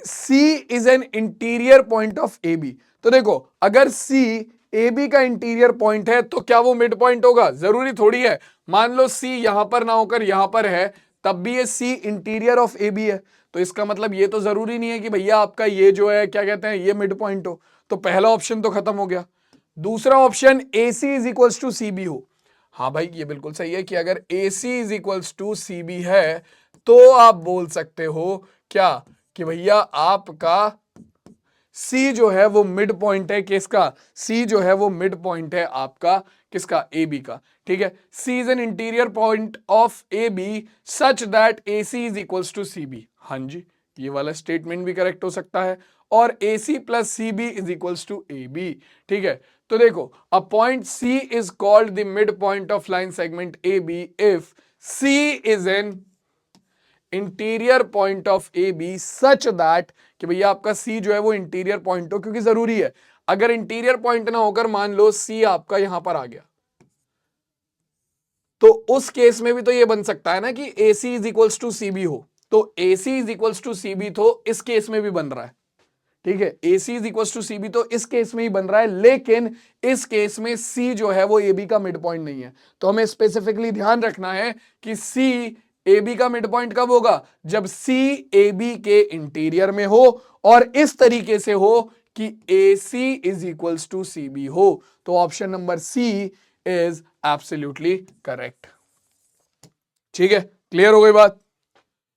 Speaker 1: C is an interior point of AB, तो देखो अगर C AB का इंटीरियर पॉइंट है तो क्या वो मिड पॉइंट होगा? जरूरी थोड़ी है। मान लो C यहां पर ना होकर यहां पर है, तब भी ये C इंटीरियर ऑफ AB है, तो इसका मतलब ये तो जरूरी नहीं है कि भैया आपका ये जो है क्या कहते हैं ये मिड पॉइंट हो। तो पहला ऑप्शन तो खत्म हो गया। दूसरा option AC is equals to CB हो। हाँ भाई ये बिल्कुल सही है कि अगर AC is equals to CB है तो आप बोल सकते हो क्या कि भैया आपका C जो है वो मिड पॉइंट है किसका? C जो है वो मिड पॉइंट है आपका किसका? AB का। ठीक है, C is an interior point of AB such that AC is equals to CB। हाँ जी, ये वाला स्टेटमेंट भी करेक्ट हो सकता है। और AC plus CB is equals to AB। ठीक है, तो देखो a point C is called the mid point of line segment AB if C is an interior point of AB such that कि भैया आपका C जो है वो इंटीरियर पॉइंट हो, क्योंकि जरूरी है। अगर इंटीरियर पॉइंट ना होकर मान लो C आपका यहां पर आ गया, तो उस केस में भी तो ये बन सकता है ना कि AC is equals to CB हो। तो AC is equals to CB तो इस केस में भी बन रहा है। ठीक है, AC is equals to CB तो इस केस में ही बन रहा है, लेकिन इस केस में C जो है वो AB का मिड पॉइंट नहीं है। तो हमें स्पेसिफिकली ध्यान रखना है कि C AB का मिड पॉइंट कब होगा? जब C AB के इंटीरियर में हो और इस तरीके से हो कि AC is equals to CB हो। तो option number C is absolutely correct. ठीक है, क्लियर हो गई बात?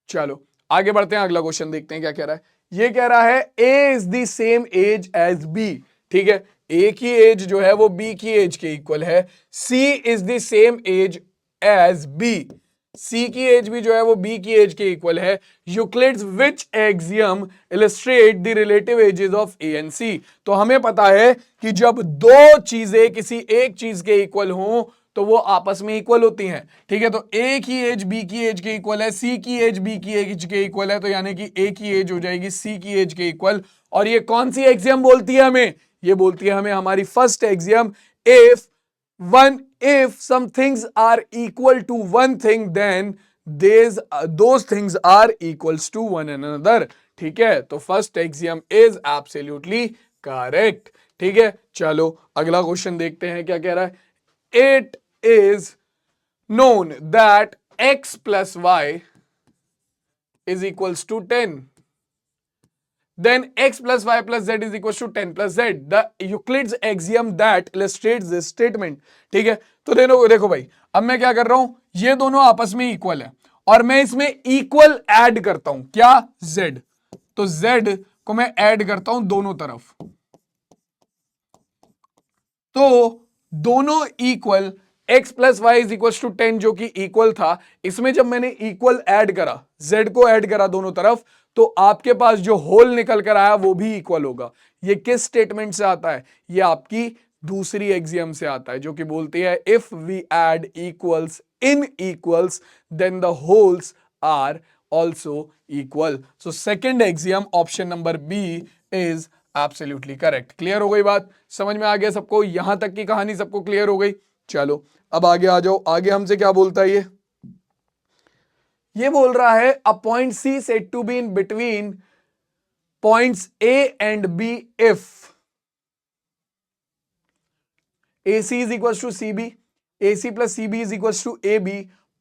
Speaker 1: चलो आगे बढ़ते हैं, अगला क्वेश्चन देखते हैं क्या कह रहा है। ये कह रहा है A is the same age as B। ठीक है, A की एज जो है वो B की एज के इक्वल है। C is the same age as B, C की एज भी जो है वो B की एज के इक्वल है। Euclid's which axiom illustrate the relative ages of A and C। तो हमें पता है कि जब दो चीजें किसी एक चीज के इक्वल हों तो वो आपस में इक्वल होती हैं। ठीक है, तो A की एज B की एज के इक्वल है, C की एज B की एज के इक्वल है, तो यानी कि A की एज हो जाएगी C की एज के इक्वल। और ये कौन सी एक्सियम बोलती है हमें? ये बोलती है हमें हमारी first axiom, if some things are equal to one thing then those things are equals to one another। ठीक है, तो first axiom is absolutely correct. ठीक है, चलो अगला क्वेश्चन देखते हैं क्या कह रहा है। It is known that x plus y is equals to 10, then x plus y plus z is equals to 10 plus z, the Euclid's axiom that illustrates this statement। ठीक है, तो देखो भाई, अब मैं क्या कर रहा हूं, ये दोनों आपस में इक्वल है और मैं इसमें इक्वल ऐड करता हूं, क्या? z। तो z को मैं ऐड करता हूं दोनों तरफ, तो दोनों equal x plus y is equal to 10 जो कि इक्वल था, इसमें जब मैंने इक्वल ऐड करा, z को ऐड करा दोनों तरफ, तो आपके पास जो होल निकल कर आया वो भी इक्वल होगा। ये किस स्टेटमेंट से आता है? ये आपकी दूसरी एक्सियम से आता है जो कि बोलती है if we add equals in equals then the wholes are also equal. So second axiom option number B is absolutely correct. Clear हो गई बात? समझ में आ गया सबको? यहां तक की कहानी सबको क्लियर हो गई? चलो अब आगे आ जाओ। आगे हमसे क्या बोलता है ये बोल रहा है a point C said to be in between points A and B if AC is equals to CB, AC plus CB is equals to AB,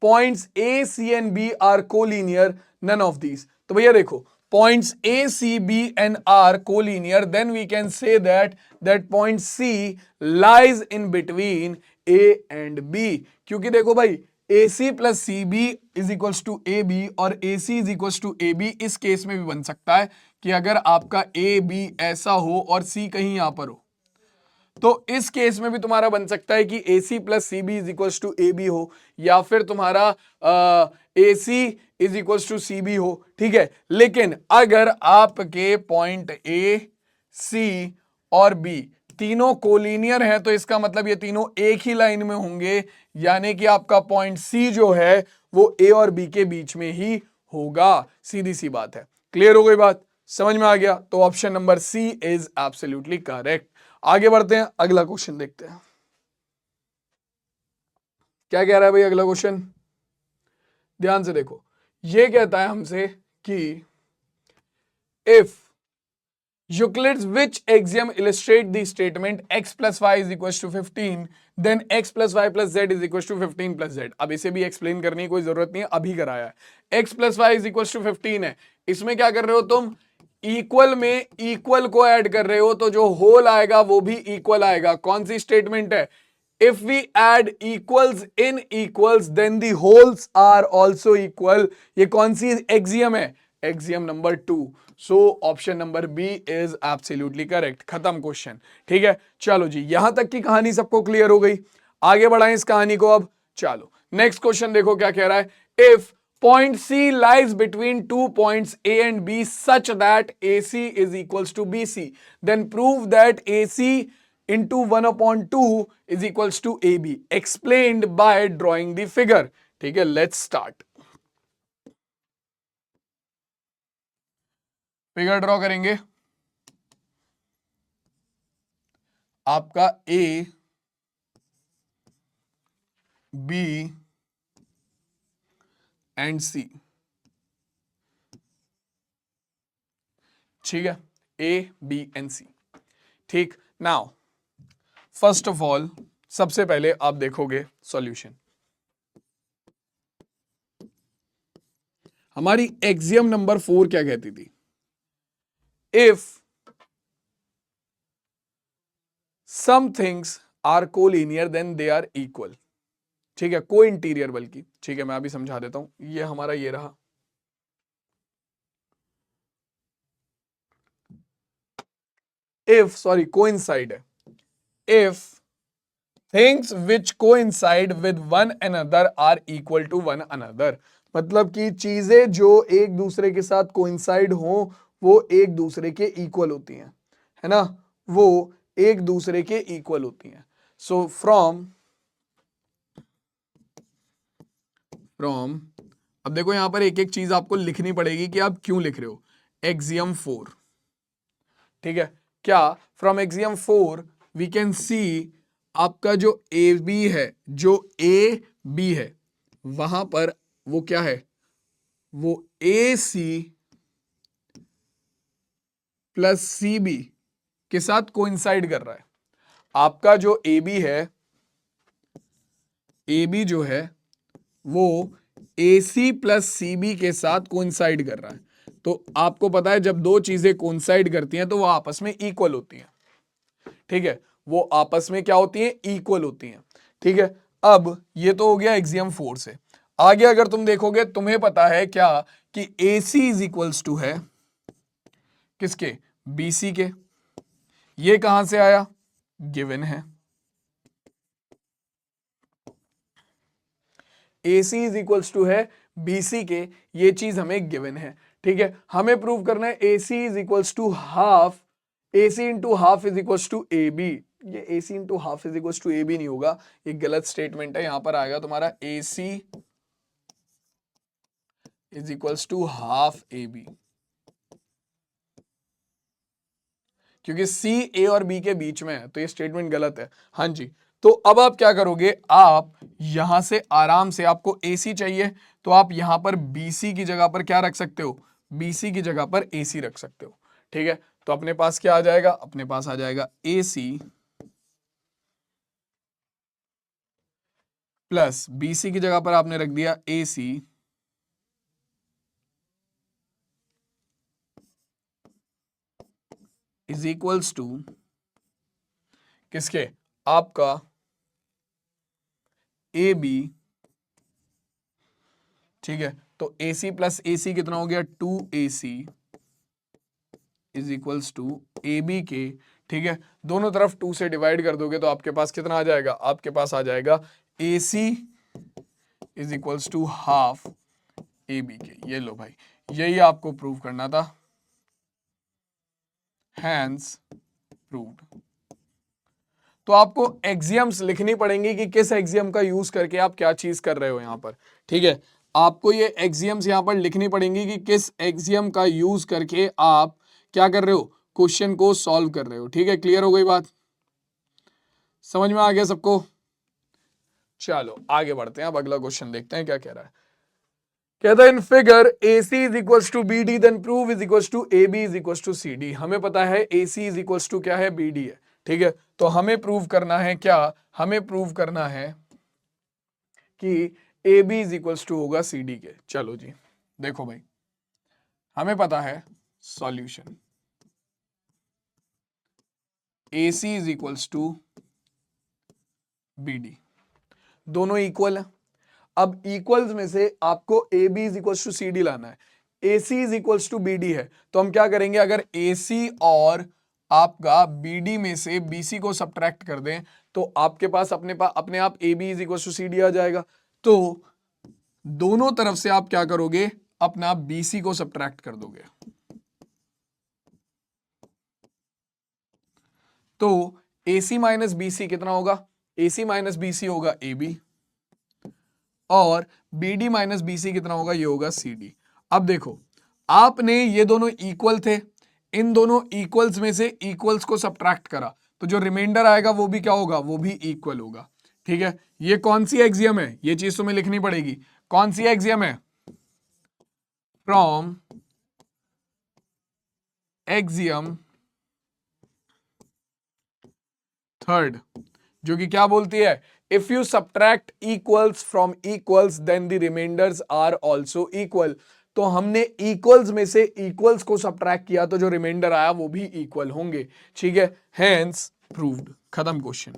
Speaker 1: points A, C and B are collinear, none of these। तो भैया देखो, points A, C, B and are collinear, then we can say that point C lies in between A and B। क्योंकि देखो भाई, AC plus CB is equals to AB और AC is equals to AB इस case में भी बन सकता है कि अगर आपका AB ऐसा हो और C कहीं यहां पर हो, तो इस केस में भी तुम्हारा बन सकता है कि AC plus CB is equals to AB हो, या फिर तुम्हारा AC is equals to CB हो। ठीक है, लेकिन अगर आपके पॉइंट A, C और B तीनों कोलिनियर है तो इसका मतलब ये तीनों एक ही लाइन में होंगे, यानी कि आपका पॉइंट C जो है वो A और B के बीच में ही होगा। सीधी सी बात है। क्लियर हो गई बात, समझ में आ गया? तो option number C is absolutely correct. आगे बढ़ते हैं, अगला क्वेश्चन देखते हैं क्या कह रहा है भाई अगला क्वेश्चन। ध्यान से देखो, ये कहता है हमसे कि if Euclid's which axiom illustrate the statement x plus y is equals to 15 then x plus y plus z is equals to 15 plus z। अब इसे भी एक्सप्लेन करने की कोई जरूरत नहीं है, अभी कराया है। x plus y is equals to 15 है, इसमें क्या कर रहे हो तुम, इक्वल में इक्वल को ऐड कर रहे हो, तो जो होल आएगा वो भी इक्वल आएगा। कौन सी स्टेटमेंट है? If we add equals in equals then the holes are also equal। ये कौन सी एक्सियम है? Axiom number 2। So option number B is absolutely correct. खत्म क्वेश्चन, ठीक है। चलो जी, यहां तक की कहानी सबको क्लियर हो गई, आगे बढ़ाएं इस कहानी को अब। चलो नेक्स्ट क्वेश्चन देखो क्या कह रहा है। If point C lies between two points A and B such that AC is equals to BC, then prove that AC into 1/2 is equals to AB, explained by drawing the figure। ठीक है, let's start। Figure draw करेंगे। आपका A, B and C, ठीक है, A, B and C। ठीक, now first of all सबसे पहले आप देखोगे सॉल्यूशन। हमारी एक्सियम नंबर 4 क्या कहती थी? If some things are collinear then they are equal. ठीक है, को इंटीरियर बल्कि, ठीक है मैं अभी समझा देता हूं। ये हमारा ये रहा, इफ सॉरी कोइंसाइड है, if things which coincide with one another are equal to one another. मतलब कि चीजें जो एक दूसरे के साथ कोइंसाइड हो वो एक दूसरे के इक्वल होती हैं, है ना, वो एक दूसरे के इक्वल होती हैं। सो फ्रॉम अब देखो यहां पर एक एक चीज आपको लिखनी पड़ेगी कि आप क्यों लिख रहे हो। एक्सियम 4, ठीक है, क्या from axiom 4 we can see आपका जो ए बी है, जो ए बी है वहां पर वो क्या है, वो ए सी प्लस सी बी के साथ कोइंसाइड कर रहा है। आपका जो ए बी है, ए बी जो है वो ए सी प्लस सी बी के साथ कोइंसाइड कर रहा है। तो आपको पता है जब दो चीजें कोइंसाइड करती हैं तो वो आपस में इक्वल होती हैं, ठीक है, वो आपस में क्या होती हैं, इक्वल होती हैं। ठीक है, अब ये तो हो गया एक्सियम 4 से। आगे अगर तुम देखोगे, तुम्हें पता है क्या कि AC इज इक्वल्स टू है किसके, BC के। ये कहां से आया, गिवन है। AC इज इक्वल्स टू है BC के, ये चीज हमें गिवन है। ठीक है, हमें प्रूव करना है AC is equals to half, AC into half is equals to AB। ये AC into half is equals to AB नहीं होगा, ये गलत स्टेटमेंट है। यहां पर आएगा तुम्हारा AC is equals to half AB, क्योंकि C A और B के बीच में है, तो ये स्टेटमेंट गलत है। हाँ जी, तो अब आप क्या करोगे, आप यहां से आराम से, आपको AC चाहिए तो आप यहां पर BC की जगह पर क्या रख सकते हो, BC की जगह पर AC रख सकते हो। ठीक है, तो अपने पास क्या आ जाएगा, अपने पास आ जाएगा AC प्लस BC की जगह पर आपने रख दिया AC इज इक्वल्स टू किसके, आपका AB। ठीक है, तो AC प्लस AC कितना हो गया, 2AC is equals to AB के। ठीक है, दोनों तरफ 2 से डिवाइड कर दोगे तो आपके पास कितना आ जाएगा, आपके पास आ जाएगा AC is equals to half AB के। ये लो भाई, यही आपको प्रूव करना था, हैंस प्रूव्ड। तो आपको एक्सियम्स लिखनी पड़ेंगी कि किस एक्सियम का यूज करके आप क्या चीज कर रहे हो यहां पर। ठीक है, आपको ये एक्सियम्स यहां पर लिखनी पड़ेंगी कि किस एक्सियम का यूज करके आप क्या कर रहे हो, क्वेश्चन को सॉल्व कर रहे हो। ठीक है, क्लियर हो गई बात, समझ में आ गया सबको? चलो आगे बढ़ते हैं, अब अगला क्वेश्चन देखते हैं क्या कह रहा है। कहता है in figure AC is equals to BD then prove is equals to AB is equals to CD। हमें पता है AC इज इक्वल्स टू क्या है, BD है। ठीक है, तो हमें प्रूव करना है क्या, हमें प्रूव करना है कि AB इज इक्वल्स टू होगा CD के। चलो जी देखो भाई, हमें पता है solution AC is equals to BD, दोनों इक्वल है। अब इक्वल्स में से आपको AB is equals to CD लाना है, AC is equals to BD है, तो हम क्या करेंगे, अगर AC और आपका BD में से BC को सब्ट्रैक्ट कर दें तो आपके पास अपने आप AB is equals to CD आ जाएगा। तो दोनों तरफ से आप क्या करोगे, अपना BC को सब्ट्रैक्ट कर दोगे, तो AC माइनस BC कितना होगा, AC माइनस BC होगा AB, और BD माइनस BC कितना होगा, ये होगा CD। अब देखो, आपने ये दोनों इक्वल थे, इन दोनों इक्वल्स में से इक्वल्स को सब्ट्रैक्ट करा तो जो रिमाइंडर आएगा वो भी क्या होगा, वो भी इक्वल होगा। ठीक है, ये कौन सी एक्सियम है, ये चीज तुम्हें लिखनी पड़ेगी, कौन सी एक्सियम है, फ्रॉम एक्सियम थर्ड, जो कि क्या बोलती है, if you subtract equals from equals then the reminders are also equal. तो हमने इक्वल्स में से इक्वल्स को सब्ट्रैक्ट किया तो जो रिमाइंडर आया वो भी इक्वल होंगे। ठीक है, हेंस प्रूव्ड, खत्म क्वेश्चन।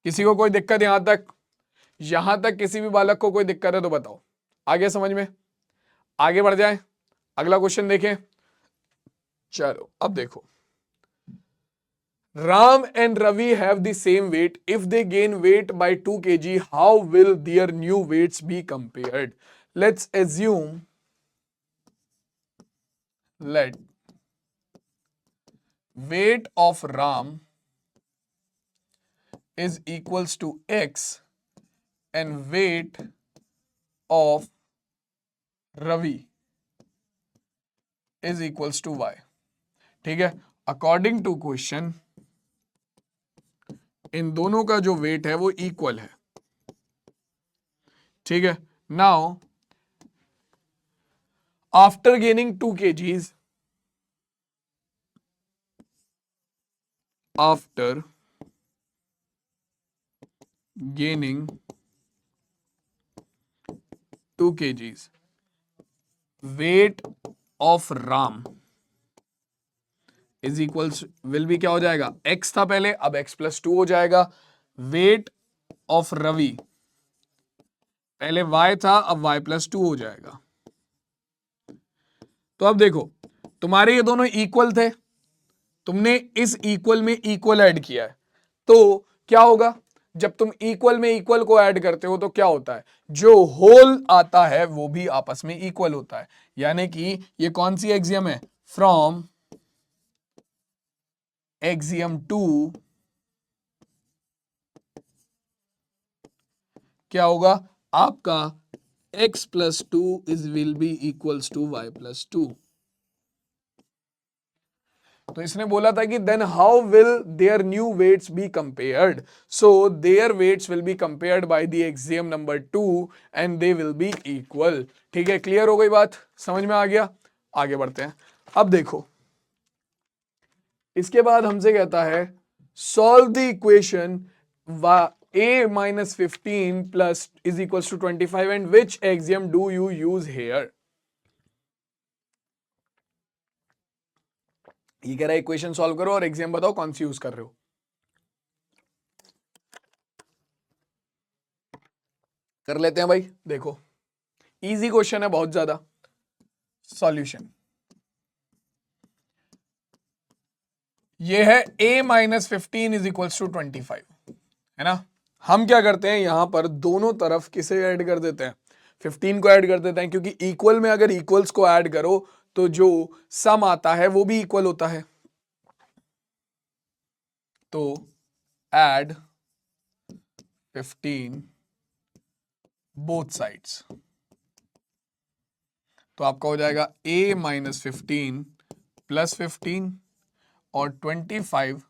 Speaker 1: किसी को कोई दिक्कत यहां तक किसी भी बालक को कोई दिक्कत है तो बताओ, आगे समझ में, आगे बढ़ जाए, अगला क्वेश्चन देखें। चलो अब देखो, Ram and Ravi have the same weight. If they gain weight by 2 kg, how will their new weights be compared? Let's assume, let weight of Ram is equals to X and weight of Ravi is equals to Y. ठीक है, according to question in दोनों का जो wait है वो equal है। ठीक है, now after gaining 2 kgs, after gaining 2 kgs, weight of Ram is equals will भी क्या हो जाएगा, x था पहले, अब x प्लस 2 हो जाएगा। वेट ऑफ रवि पहले y था, अब y प्लस 2 हो जाएगा। तो अब देखो, तुम्हारे ये दोनों इक्वल थे, तुमने इस इक्वल में इक्वल ऐड किया है, तो क्या होगा, जब तुम इक्वल में इक्वल को ऐड करते हो तो क्या होता है, जो होल आता है वो भी आपस में इक्वल होता है। यानी कि ये कौन सी एक्सियम है, फ्रॉम एक्सियम 2 क्या होगा आपका, x plus 2 is will be equals to y plus 2। तो इसने बोला था कि then how will their new weights be compared, so their weights will be compared by the axiom number 2 and they will be equal. ठीक है, clear हो गई बात, समझ में आ गया, आगे बढ़ते हैं। अब देखो, इसके बाद हमसे कहता है solve the equation a minus 15 plus is equals to 25 and which axiom do you use here? ये कह रहा है इक्वेशन सॉल्व करो और एग्जाम बताओ कौन सी यूज कर रहे हो। कर लेते हैं भाई, देखो इजी क्वेश्चन है बहुत ज्यादा। सॉल्यूशन ये है a minus 15 is equals to 25, है ना। हम क्या करते हैं, यहां पर दोनों तरफ किसे ऐड कर देते हैं, 15 को ऐड कर देते हैं, क्योंकि इक्वल में अगर इक्वल्स को ऐड करो तो जो सम आता है वो भी इक्वल होता है। तो ऐड 15 बोथ साइड्स, तो आपका हो जाएगा a माइनस 15 प्लस 15 और 25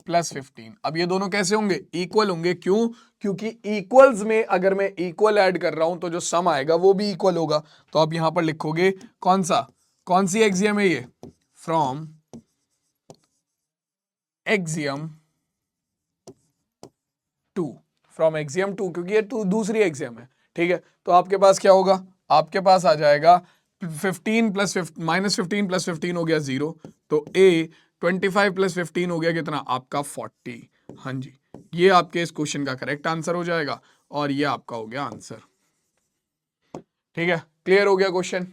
Speaker 1: प्लस 15। अब ये दोनों कैसे होंगे? इक्वल होंगे। क्यों? क्योंकि इक्वल्स में अगर मैं इक्वल ऐड कर रहा हूं तो जो सम आएगा वो भी इक्वल होगा। तो आप यहां पर लिखोगे कौन सी एक्सियम है ये? फ्रॉम एक्सियम 2, फ्रॉम एक्सियम 2, क्योंकि ये दूसरी एक्सियम है। ठीक है, तो आपके पास क्या होगा? आपके पास आ जाएगा 15 प्लस माइनस 15 प्लस 15 हो गया 0, तो a 25 प्लस 15 हो गया कितना? आपका 40। हाँ जी, ये आपके इस क्वेश्चन का करेक्ट आंसर हो जाएगा और ये आपका हो गया आंसर। ठीक है, क्लियर हो गया क्वेश्चन?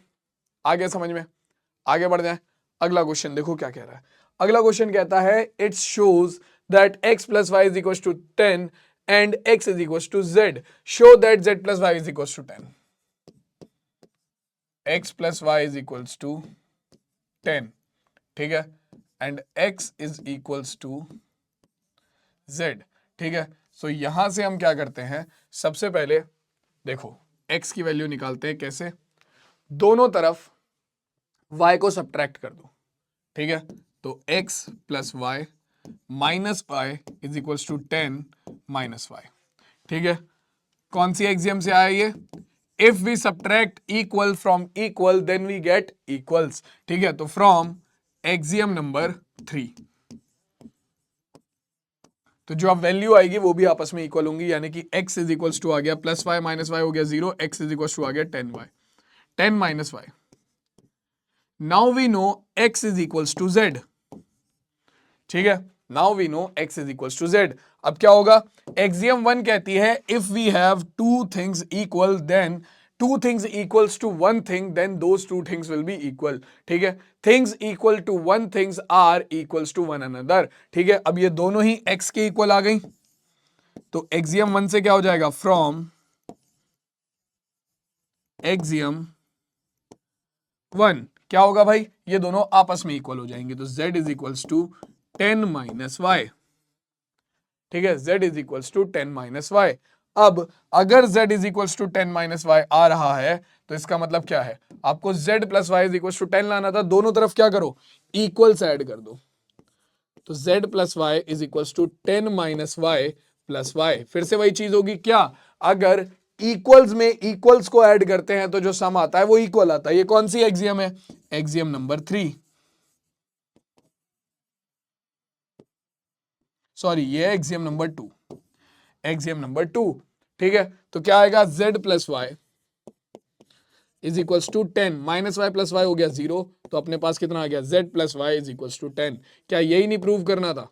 Speaker 1: आ गया समझ में? आगे बढ़ जाए। अगला क्वेश्चन देखो क्या कह रहा है। अगला क्वेश्चन कहता है it shows that x plus y is equal to 10 and x is equal to z, show that z plus y is equal to 10। x plus y is equals to 10, ठीक है, and x is equals to z। ठीक है, सो यहां से हम क्या करते हैं? सबसे पहले देखो x की वैल्यू निकालते हैं। कैसे? दोनों तरफ y को सब्ट्रैक्ट कर दो। ठीक है, तो x plus y minus y is equals to 10 minus y. ठीक है, कौन सी एक्सियम से आया ये? If we subtract equal from equal then we get equals. ठीक है, तो फ्रॉम एक्सियम नंबर 3, तो जो अब वैल्यू आएगी वो भी आपस में इक्वल होंगी, यानी कि x इज इक्वल्स टू आ गया प्लस वाई माइनस वाई हो गया 0, x इज इक्वल्स टू आ गया 10 y 10 minus y. Now we know x is equals to z। ठीक है, now we know x is equals to z। अब क्या होगा? एक्सियम 1 कहती है if we have two things equal then two things equals to one thing then those two things will be equal. ठीक है, things equal to one things are equals to one another. ठीक है, अब ये दोनों ही x के equal आ गई, तो एक्सियम 1 से क्या हो जाएगा? फ्रॉम एक्सियम 1 क्या होगा भाई? ये दोनों आपस में इक्वल हो जाएंगे, तो z is equals to 10 minus y. ठीक है, z is equals to 10 minus y. अब अगर z is equals to 10 minus y आ रहा है तो इसका मतलब क्या है? आपको z plus y is equals to 10 लाना था। दोनों तरफ क्या करो? इक्वल्स ऐड कर दो, तो z plus y is equals to 10 minus y plus y. फिर से वही चीज होगी क्या? अगर इक्वल्स में इक्वल्स को ऐड करते हैं तो जो सम आता है वो इक्वल आता है। ये कौन सी एक्सियम है? एक्सियम नंबर 3, सॉरी ये एक्सियम नंबर 2, एक्सियम नंबर 2। ठीक है, तो क्या आएगा? z plus y is equals to 10 minus y plus y हो गया 0, तो अपने पास कितना आ गया? z plus y is equals to 10। क्या यही नहीं प्रूव करना था?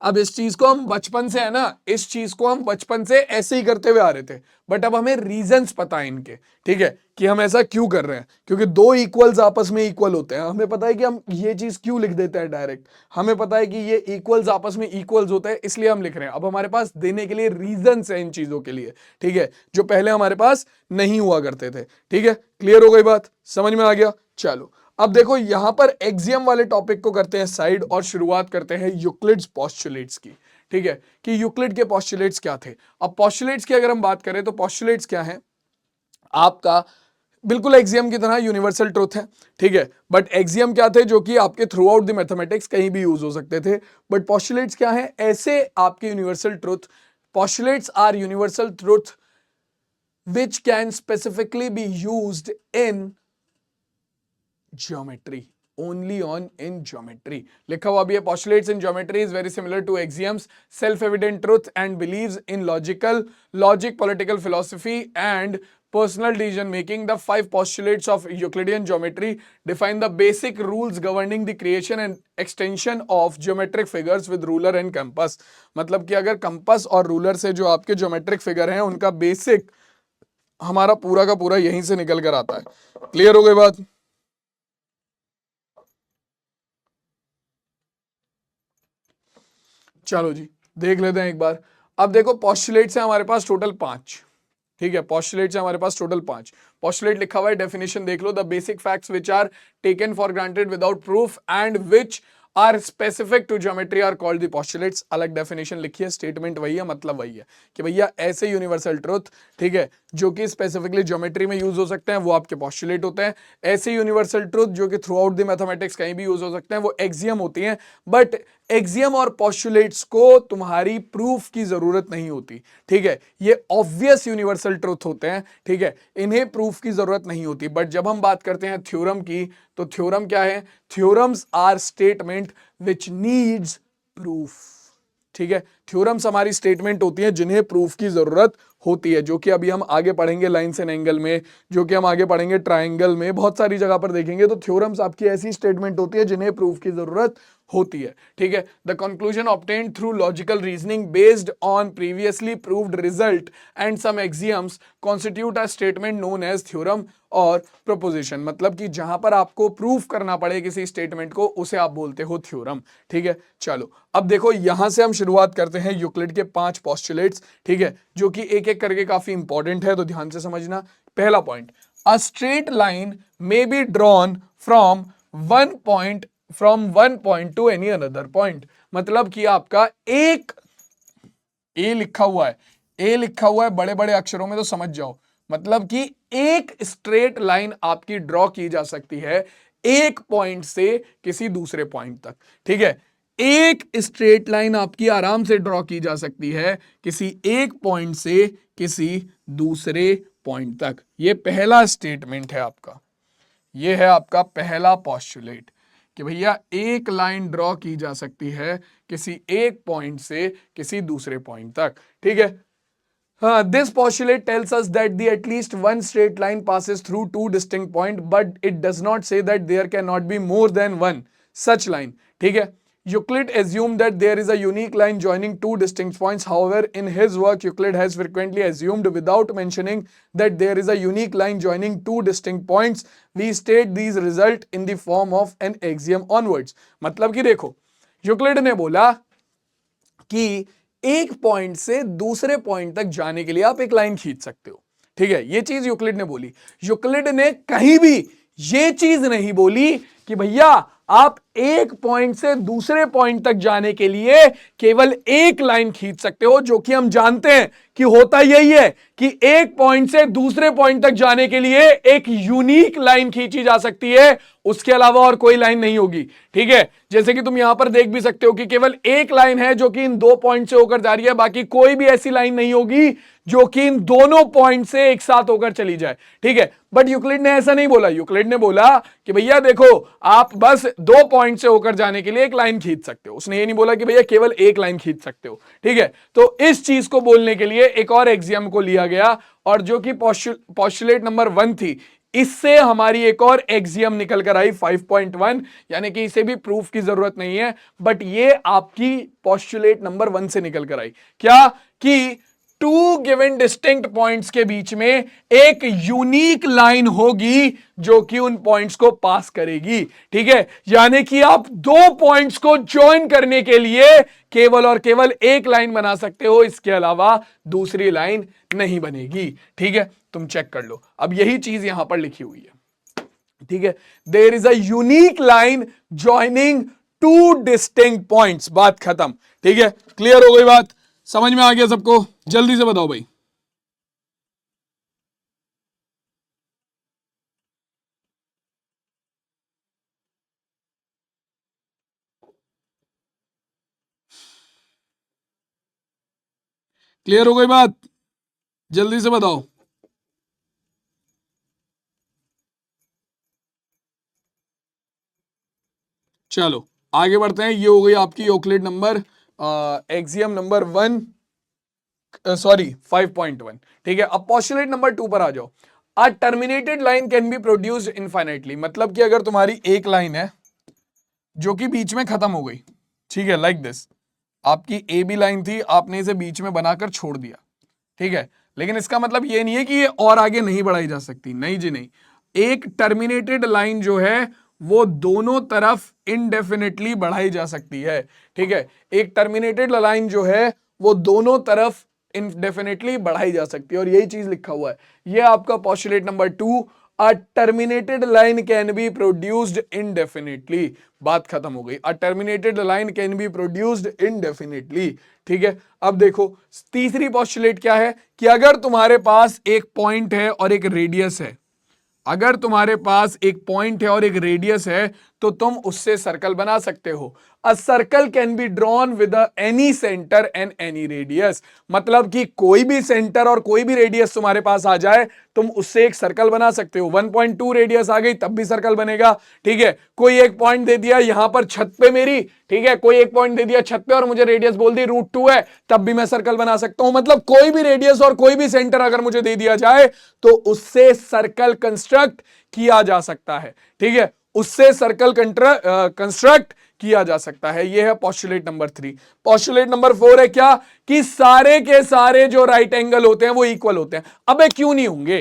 Speaker 1: अब इस चीज को हम बचपन से, है ना, इस चीज को हम बचपन से ऐसे ही करते हुए आ रहे थे, बट अब हमें रीजंस पता है इनके। ठीक है, कि हम ऐसा क्यों कर रहे हैं, क्योंकि दो इक्वल्स आपस में इक्वल होते हैं। हमें पता है कि हम ये चीज क्यों लिख देते हैं डायरेक्ट, हमें पता है कि ये इक्वल्स आपस में इक्वल्स होते हैं, इसलिए हम लिख रहे हैं। अब हमारे पास देने के लिए रीजंस है इन चीजों के लिए। ठीक है, जो पहले हमारे पास नहीं हुआ करते थे। ठीक है, क्लियर हो गई बात? समझ में आ गया? चलो अब देखो यहां पर एक्सियम वाले टॉपिक को करते हैं साइड और शुरुआत करते हैं यूक्लिड्स पोस्टुलेट्स की। ठीक है, कि यूक्लिड के पोस्टुलेट्स क्या थे। अब पोस्टुलेट्स की अगर हम बात करें तो पोस्टुलेट्स क्या है? आपका बिल्कुल एक्सियम की तरह यूनिवर्सल ट्रुथ है। ठीक है, बट एक्सियम क्या थे? जो कि आपके थ्रू आउट द मैथमेटिक्स कहीं भी यूज हो सकते थे। बट पोस्टुलेट्स क्या है? ऐसे आपके universal truth, postulates are universal truth which can specifically be used in geometry, only on in geometry। लिखा हुआ भी है postulates in geometry is very similar to axioms, self-evident truth and beliefs in logic, political philosophy and personal decision making. The 5 postulates of Euclidean geometry define the basic rules governing the creation and extension of geometric figures with ruler and compass। मतलब कि अगर compass और ruler से जो आपके geometric figure हैं उनका basic हमारा पूरा का पूरा यहीं से निकल कर आता है। क्लियर हो गई बात? चलो जी देख लेते हैं एक बार। अब देखो पोस्टुलेट्स है हमारे पास टोटल 5। ठीक है, पोस्टुलेट्स है हमारे पास टोटल 5। पोस्टुलेट लिखा हुआ है, डेफिनेशन देख लो, the basic facts which are taken for granted without proof and which are specific to geometry are called the postulates. अलग डेफिनेशन लिखी है, स्टेटमेंट वही है, मतलब वही है कि भैया ऐसे यूनिवर्सल ट्रुथ, ठीक है, जो कि स्पेसिफिकली ज्योमेट्री में यूज हो सकते हैं, वो आपके पोस्टुलेट होते हैं। ऐसे यूनिवर्सल ट्रुथ जो कि थ्रू आउट द मैथमेटिक्स कहीं भी यूज हो सकते हैं, वो एक्सियम होती हैं। बट एक्सियम और पोस्टुलेट्स को तुम्हारी प्रूफ की जरूरत नहीं होती, ठीक है, ये ऑब्वियस यूनिवर्सल ट्रुथ होते हैं, ठीक है, इन्हें प्रूफ की जरूरत नहीं होती। बट जब हम बात करते हैं थ्योरम की, तो थ्योरम क्या है? Theorems are statement which needs proof, ठीक है, थ्योरम्स हमारी स्टेटमेंट होती है जिन्हें प्रूफ की जरूरत होती है, जो कि अभी हम आगे पढ़ेंगे लाइंस एंड एंगल में, जो कि हम आगे पढ़ेंगे ट्रायंगल में, बहुत सारी जगह पर देखेंगे। तो थ्योरम्स आपकी ऐसी स्टेटमेंट होती है जिन्हें प्रूफ की जरूरत होती है, ठीक है। The conclusion obtained through logical reasoning based on previously proved result and some axioms constitute a statement known as theorem और प्रोपोजिशन। मतलब कि जहां पर आपको प्रूफ करना पड़े किसी स्टेटमेंट को, उसे आप बोलते हो थ्योरम, ठीक है। चलो अब देखो, यहां से हम शुरुआत करते हैं यूक्लिड के 5 पोस्टुलेट्स, ठीक है, जो कि एक एक करके काफी इंपॉर्टेंट है, तो ध्यान से समझना। पहला point, a straight line may be drawn from one point two any another point. मतलब कि आपका एक ए लिखा हुआ है, ए लिखा हुआ है बड़े बड़े अक्षरों में, तो समझ जाओ, मतलब कि एक स्ट्रेट लाइन आपकी ड्रॉ की जा सकती है एक पॉइंट से किसी दूसरे पॉइंट तक, ठीक है, एक स्ट्रेट लाइन आपकी आराम से ड्रॉ की जा सकती है किसी एक पॉइंट से किसी दूसरे पॉइंट तक। ये पहला स्टेटमेंट है आपका, ये है आपका पहला पोस्टुलेट कि भैया एक लाइन ड्रॉ की जा सकती है किसी एक पॉइंट से किसी दूसरे पॉइंट तक, ठीक है। This postulate tells us that the at least one straight line passes through two distinct points, but it does not say that there cannot be more than one such line, ठीक है। Euclid assumed that there is a unique line joining two distinct points. However, in his work, Euclid has frequently assumed without mentioning that there is a unique line joining two distinct points. We state these result in the form of an axiom onwards. मतलब कि देखो, Euclid ने बोला कि एक point से दूसरे point तक जाने के लिए आप एक लाइन खींच सकते हो, ठीक है, ये चीज यूक्लिड ने बोली। यूक्लिड ने कहीं भी ये चीज नहीं बोली कि भैया आप एक पॉइंट से दूसरे पॉइंट तक जाने के लिए केवल एक लाइन खींच सकते हो, जो कि हम जानते हैं कि होता यही है कि एक पॉइंट से दूसरे पॉइंट तक जाने के लिए एक यूनिक लाइन खींची जा सकती है, उसके अलावा और कोई लाइन नहीं होगी, ठीक है। जैसे कि तुम यहां पर देख भी सकते हो कि केवल एक लाइन है जो कि इन दो पॉइंट से होकर जा रही है, बाकी कोई भी ऐसी लाइन नहीं होगी जो कि इन दोनों पॉइंट से एक साथ होकर चली जाए, ठीक है। बट यूक्लिड ने ऐसा नहीं बोला, यूक्लिड ने बोला कि भैया देखो आप बस दो पॉइंट से होकर जाने के लिए एक लाइन खींच सकते हो, उसने ये नहीं बोला कि भैया केवल एक लाइन खींच सकते हो, ठीक है। तो इस चीज को बोलने के लिए एक और एक्सियम को लिया गया, और जो कि पोस्टुलेट नंबर 1 थी, इससे हमारी एक और एक्सियम निकल कर आई 5.1, यानी कि इसे भी प्रूफ की जरूरत नहीं है, बट ये आपकी पोस्टुलेट नंबर 1 से निकल कर आई, क्या कि टू गिवन डिस्टिंक्ट पॉइंट्स के बीच में एक यूनिक लाइन होगी जो कि उन पॉइंट्स को पास करेगी, ठीक है। यानी कि आप दो पॉइंट्स को ज्वाइन करने के लिए केवल और केवल एक लाइन बना सकते हो, इसके अलावा दूसरी लाइन नहीं बनेगी, ठीक है। तुम चेक कर लो, अब यही चीज यहां पर लिखी हुई है, ठीक है। There is a unique line joining two distinct points, बात खत्म, ठीक है। क्लियर हो गई बात, समझ में आ गया सबको? जल्दी से बताओ भाई। क्लियर हो गई बात? जल्दी से बताओ। चलो आगे बढ़ते हैं। ये हो गई आपकी Euclid number axiom number 1, sorry 5.1, ठीक है। अब पोस्टुलेट नंबर 2 पर आ जाओ। A terminated line can be produced infinitely. मतलब कि अगर तुम्हारी एक लाइन है जो कि बीच में खत्म हो गई, ठीक है, लाइक दिस, आपकी ए बी लाइन थी, आपने इसे बीच में बनाकर छोड़ दिया, ठीक है, लेकिन इसका मतलब ये नहीं है कि ये और आगे नहीं बढ़ाई जा सकती, नहीं जी नहीं। एक टर्मिनेटेड लाइन जो है वो दोनों तरफ इनडेफिनेटली बढ़ाई जा सकती है, ठीक है। एक टर्मिनेटेड लाइन जो है वो दोनों तरफ इनडेफिनेटली बढ़ाई जा सकती है, और यही चीज लिखा हुआ है। ये आपका postulate number 2, a terminated line can be produced indefinitely. बात खत्म हो गई। A terminated line can be produced indefinitely. ठीक है, अब देखो तीसरी पोस्टुलेट क्या है कि अगर तुम्हारे पास एक पॉइंट है और एक रेडियस है, अगर तुम्हारे पास एक पॉइंट है और एक रेडियस है तो तुम उससे सर्कल बना सकते हो। A circle can be drawn with any centre and any radius. मतलब कि कोई भी सेंटर और कोई भी रेडियस तुम्हारे पास आ जाए, तुम उससे एक सर्कल बना सकते हो। 1.2 रेडियस आ गई तब भी सर्कल बनेगा। ठीक है, कोई एक पॉइंट दे दिया यहां पर छत पे मेरी, ठीक है, कोई एक पॉइंट दे दिया छत पे और मुझे रेडियस बोल दी √2 है, तब भी मैं सर्कल बना सकता हूं। मतलब कोई भी रेडियस और कोई भी सेंटर अगर मुझे दे दिया जाए तो उससे सर्कल कंस्ट्रक्ट किया जा सकता है। ठीक है, उससे सर्कल कंस्ट्रक्ट किया जा सकता है। यह है पोस्टुलेट नंबर 3। पोस्टुलेट नंबर 4 है क्या कि सारे के सारे जो राइट एंगल होते हैं वो इक्वल होते हैं। अबे क्यों नहीं होंगे,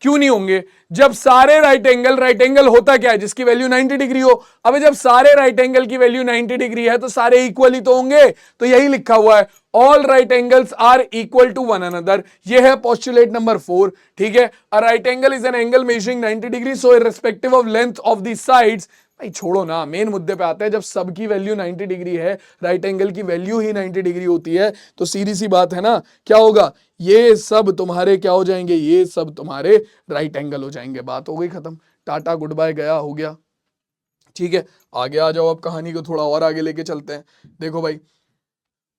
Speaker 1: क्यों नहीं होंगे? जब सारे राइट एंगल होता क्या है, जिसकी वैल्यू 90 डिग्री हो। अब जब सारे राइट एंगल की वैल्यू 90 डिग्री है तो सारे इक्वल ही तो होंगे। तो यही लिखा हुआ है, all right angles are equal to one another. यह है पोस्टुलेट नंबर 4। ठीक है, a right angle is an angle measuring 90 degree, so irrespective of length of the sides. भाई छोड़ो ना, मेन मुद्दे पे आते हैं। जब सबकी वैल्यू 90 डिग्री है, राइट एंगल की वैल्यू ही 90 डिग्री होती है, तो सीधी सी बात है ना, क्या होगा, ये सब तुम्हारे क्या हो जाएंगे, ये सब तुम्हारे राइट एंगल हो जाएंगे। बात हो गई खत्म, टाटा गुड बाय, गया हो गया। ठीक है, आगे आ जाओ, अब कहानी को थोड़ा और आगे लेके चलते हैं। देखो भाई,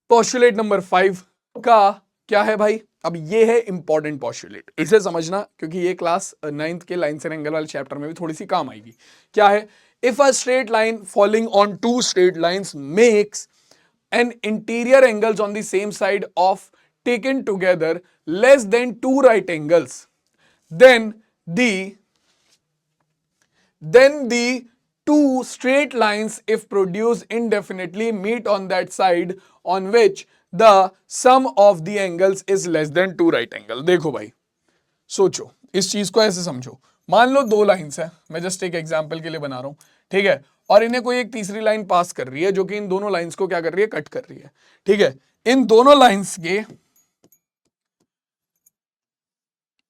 Speaker 1: पोस्टुलेट नंबर 5 का क्या है भाई, अब ये है इंपॉर्टेंट पोस्टुलेट, इसे समझना क्योंकि ये क्लास 9th के लाइन्स एंड एंगल वाले चैप्टर में भी थोड़ी सी काम आएगी। क्या है, if a straight line following on two straight lines makes an interior angles on the same side of taken together less than two right angles, then the two straight lines if produced indefinitely meet on that side on which the sum of the angles is less than two right angle। देखो भाई, सोचो इस चीज को ऐसे समझो, मान लो दो लाइंस है, मैं जस्ट एक एग्जांपल के लिए बना रहा हूं, ठीक है, और इन्हें कोई एक तीसरी लाइन पास कर रही है जो कि इन दोनों लाइंस को क्या कर रही है, कट कर रही है। ठीक है, इन दोनों लाइंस के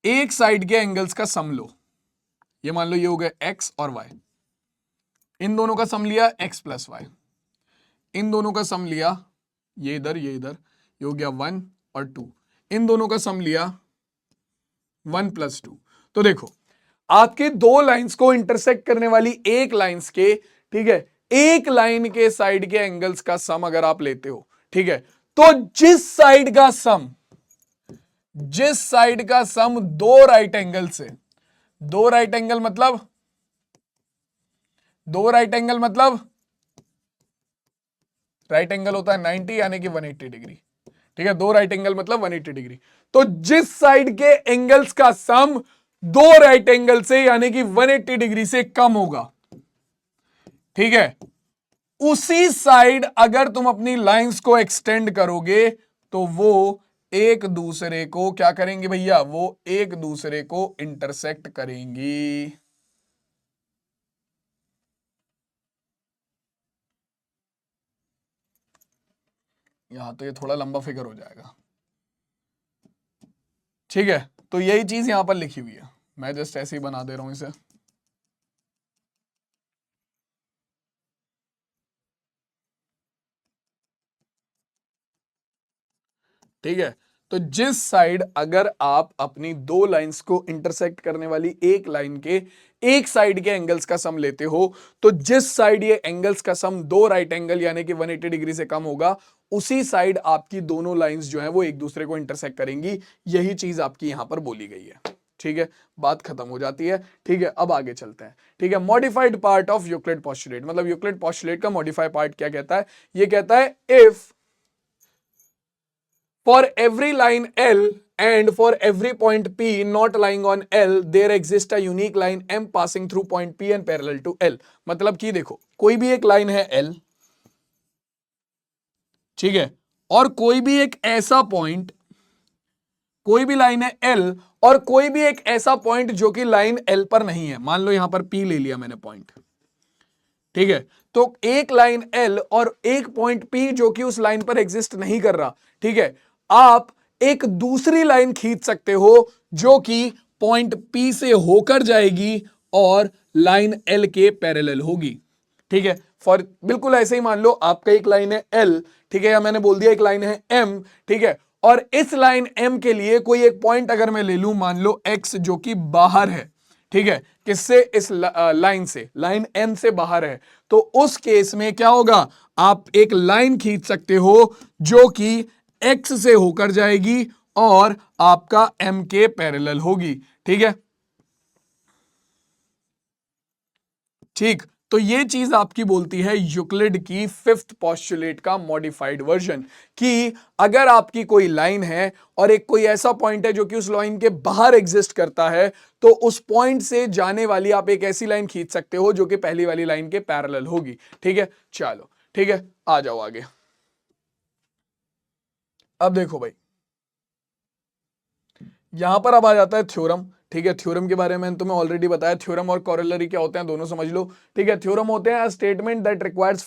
Speaker 1: एक साइड के एंगल्स का सम लो। ये मान लो ये हो गया x और y, इन दोनों का सम लिया x प्लस वाई, इन दोनों का सम लिया ये इधर ये इधर, ये हो गया 1 और 2, इन दोनों का सम लिया 1 + 2। तो देखो आपके दो लाइंस को इंटरसेक्ट करने वाली एक लाइंस के, ठीक है, एक लाइन के साइड के एंगल्स का सम अगर आप लेते हो, ठीक है, तो जिस साइड का सम दो राइट एंगल से, दो राइट एंगल मतलब राइट एंगल होता है 90 यानी कि 180 डिग्री। ठीक है, दो राइट एंगल मतलब 180 डिग्री। तो जिस साइड के एंगल्स का सम दो राइट एंगल से यानी कि 180 डिग्री से कम होगा, ठीक है, उसी साइड अगर तुम अपनी लाइंस को एक्सटेंड करोगे तो वो एक दूसरे को क्या करेंगे भैया, वो एक दूसरे को इंटरसेक्ट करेंगी। यहां तो ये थोड़ा लंबा फिगर हो जाएगा। ठीक है, तो यही चीज यहां पर लिखी हुई है, मैं जस्ट ऐसे ही बना दे रहा हूं इसे। ठीक है, तो जिस साइड अगर आप अपनी दो लाइंस को इंटरसेक्ट करने वाली एक लाइन के एक साइड के एंगल्स का सम लेते हो, तो जिस साइड ये एंगल्स का सम दो राइट एंगल यानी कि 180 डिग्री से कम होगा, उसी साइड आपकी दोनों लाइंस जो है वो एक दूसरे को इंटरसेक्ट करेंगी। यही चीज आपकी यहां पर बोली गई है। ठीक है, बात खत्म हो जाती है। ठीक है, अब आगे चलते हैं। ठीक है, modified part of Euclid postulate, मतलब यूक्लिड पोस्टुलेट का मॉडिफाइड पार्ट क्या कहता है, ये कहता है if for every line L and for every point P not lying on L there exists a unique line M passing through point P and parallel to L। मतलब कि देखो कोई भी एक लाइन है L, ठीक है, और कोई भी एक ऐसा पॉइंट, कोई भी लाइन है L और कोई भी एक ऐसा पॉइंट जो कि लाइन L पर नहीं है। मान लो यहां पर P ले लिया मैंने पॉइंट, ठीक है, तो एक लाइन L और एक पॉइंट P जो कि उस लाइन पर एग्जिस्ट नहीं कर रहा, ठीक है, आप एक दूसरी लाइन खींच सकते हो जो कि पॉइंट P से होकर जाएगी और लाइन L के पैरेलल होगी। ठीक है, फॉर बिल्कुल ऐसे ही मान लो आपका एक लाइन है L, ठीक है, या मैंने बोल दिया एक लाइन है M, ठीक है, और इस लाइन M के लिए कोई एक पॉइंट अगर मैं ले लूं, मान लो X जो कि बाहर है, ठीक है, किससे, इस लाइन से, लाइन M से बाहर है, तो उस केस में क्या होगा, आप एक लाइन खींच सकते हो जो कि X से होकर जाएगी और आपका M के पैरेलल होगी। ठीक है, ठीक, तो ये चीज आपकी बोलती है यूक्लिड की फिफ्थ पोस्टुलेट का मॉडिफाइड वर्जन, कि अगर आपकी कोई लाइन है और एक कोई ऐसा पॉइंट है जो कि उस लाइन के बाहर एग्जिस्ट करता है, तो उस पॉइंट से जाने वाली आप एक ऐसी लाइन खींच सकते हो जो कि पहली वाली लाइन के पैरेलल होगी। ठीक है, चलो ठीक है, आ जाओ आगे। अब देखो भाई, यहां पर अब आ जाता है थ्योरम। ठीक है, थ्योरम के बारे में तुम्हें ऑलरेडी बताया, थ्योरम और कोरोलरी क्या होते हैं दोनों समझ लो। ठीक है, थ्योरम होते हैं statement that requires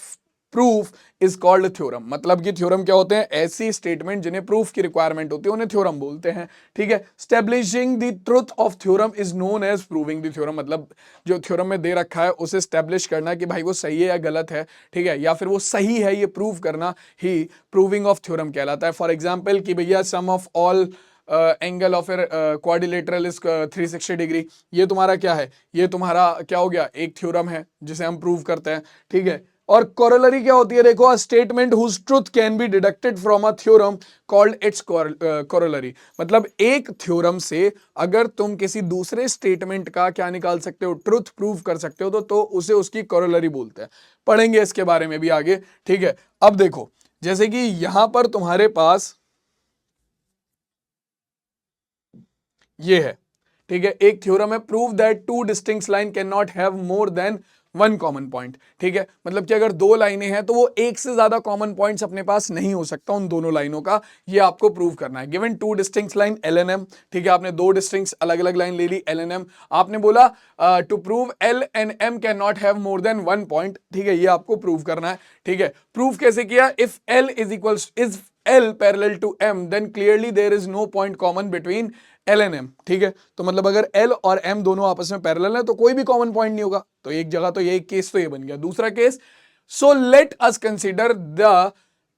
Speaker 1: proof is called theorem, मतलब कि थ्योरम क्या होते हैं, ऐसी स्टेटमेंट जिन्हें प्रूफ की रिक्वायरमेंट होती है उन्हें थ्योरम बोलते हैं। ठीक है, establishing the truth of theorem is known as proving the theorem, मतलब जो थ्योरम में दे रखा है उसे स्टैब्लिश करना कि भाई वो सही है या गलत है, ठीक है, या फिर वो सही है ये प्रूव करना ही प्रूविंग ऑफ थ्योरम कहलाता है। फॉर एग्जाम्पल कि भैया sum of all angle of quadrilateral is 360 degree, ये तुम्हारा क्या है, ये तुम्हारा क्या हो गया, एक थ्योरम है जिसे हम प्रूव करते हैं। ठीक है, और कोरोलरी क्या होती है, देखो, a statement whose truth can be deducted from a theorem called its corollary, मतलब एक थ्योरम से अगर तुम किसी दूसरे स्टेटमेंट का क्या निकाल सकते हो, ट्रुथ प्रूव कर सकते हो, तो उसे उसकी कोरोलरी बोलते हैं। पढ़ेंगे इसके बारे में भी आगे। ठीक है, अब देखो, जैसे कि यहां पर तुम्हारे पास ये है, ठीक है, एक थ्योरम है, prove that to distinct line can not have more than one common point. ठीक है, मतलब कि अगर दो लाइनें हैं तो वो एक से ज्यादा कॉमन पॉइंट्स अपने पास नहीं हो सकता उन दोनों लाइनों का, ये आपको प्रूव करना है। Given two distinct line L and M, ठीक है, आपने दो डिस्टिंक्ट अलग अलग लाइन ले ली एल एन एम, आपने बोला to prove L and M can not have more than one point. ठीक है, ये आपको प्रूव करना है। ठीक है, प्रूव कैसे किया, if L is equal is L parallel to M, then clearly there is no point common between L and M। ठीक है, तो मतलब अगर L और M दोनों आपस में पैरेलल है तो कोई भी कॉमन पॉइंट नहीं होगा, तो एक जगह तो ये केस तो ये बन गया। दूसरा case, so let us consider the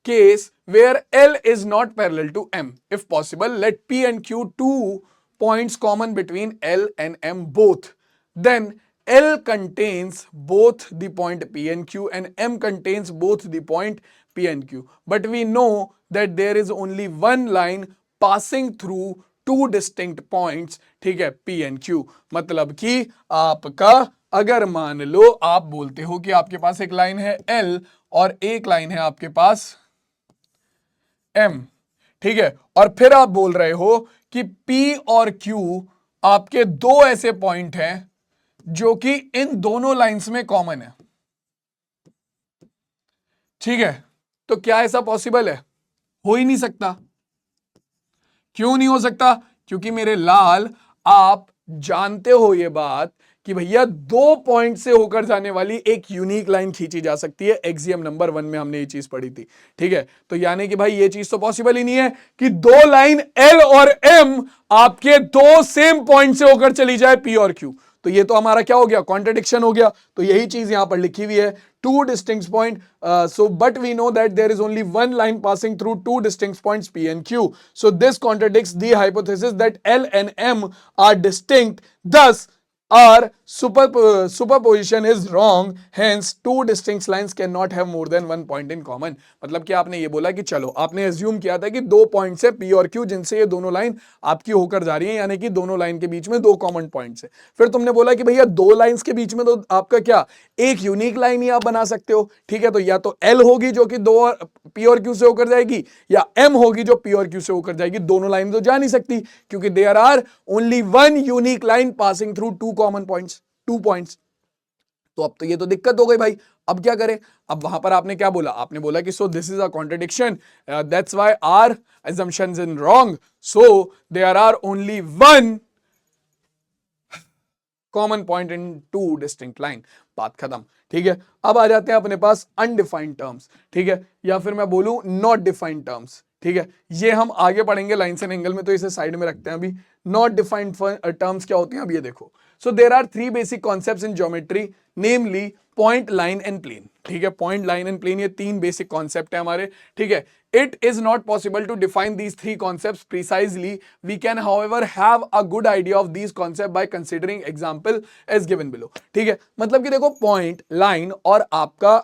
Speaker 1: case where L is not parallel to M, if possible let P and Q two points common between L and M both, then L contains both the point P and Q and M contains both the point P and Q, but we know that there is only one line passing through two distinct points, ठीक है, P and Q, मतलब कि आपका अगर मान लो आप बोलते हो कि आपके पास एक लाइन है L और एक लाइन है आपके पास M, ठीक है, और फिर आप बोल रहे हो कि P और Q आपके दो ऐसे पॉइंट हैं जो कि इन दोनों लाइंस में कॉमन है। ठीक है, तो क्या ऐसा पॉसिबल है, हो ही नहीं सकता। क्यों नहीं हो सकता, क्योंकि मेरे लाल आप जानते हो ये बात कि भैया दो पॉइंट से होकर जाने वाली एक यूनिक लाइन खींची जा सकती है, एक्सियम नंबर 1 में हमने ये चीज पढ़ी थी। ठीक है, तो यानी कि भाई ये चीज तो पॉसिबल ही नहीं है कि दो लाइन L और M आपके दो सेम पॉइंट से होकर चली जाए P और Q, तो ये तो हमारा क्या हो गया, कॉन्ट्रडिक्शन हो गया। तो यही चीज यहां पर लिखी हुई है, two distinct point, so but we know that there is only one line passing through two distinct points P and Q, so this contradicts the hypothesis that L and M are distinct, thus our superposition is wrong, hence two distinct lines cannot have more than one point in common। मतलब कि आपने ये बोला कि चलो आपने assume किया था कि दो पॉइंट है P और Q जिनसे ये दोनों लाइन आपकी होकर जा रही है, यानी कि दोनों लाइन के बीच में दो कॉमन पॉइंट्स है। फिर तुमने बोला कि भैया दो लाइंस के बीच में तो आपका क्या एक यूनिक लाइन ही आप बना सकते हो। ठीक है, तो या तो L होगी जो कि दो P और Q से होकर जाएगी, या M होगी जो P और Q से होकर जाएगी। दोनों लाइन तो जा नहीं सकती क्योंकि there are only one unique line passing through two common points, two points. तो अब तो ये तो दिक्कत हो गई भाई, अब क्या करें। अब वहां पर आपने क्या बोला, आपने बोला कि so this is a contradiction, that's why our assumptions in wrong, so there are only one common point in two distinct line, बात खत्म। ठीक है, अब आ जाते हैं अपने पास अनडिफाइंड टर्म्स। ठीक है, या फिर मैं बोलूं नॉट डिफाइंड टर्म्स। ठीक है, ये हम आगे पढ़ेंगे लाइन्स एंड एंगल में, तो इसे साइड में रखते हैं अभी। नॉट डिफाइंड टर्म्स क्या होती हैं, अब ये देखो। So there are 3 basic concepts in geometry, namely point, line and plane. ठीक है, पॉइंट, लाइन एंड प्लेन, ये 3 बेसिक कॉन्सेप्ट है हमारे। ठीक है, it is not possible to define these 3 concepts precisely. We can however have a good idea of these concepts by considering example as given below. ठीक है, मतलब कि देखो पॉइंट, लाइन और आपका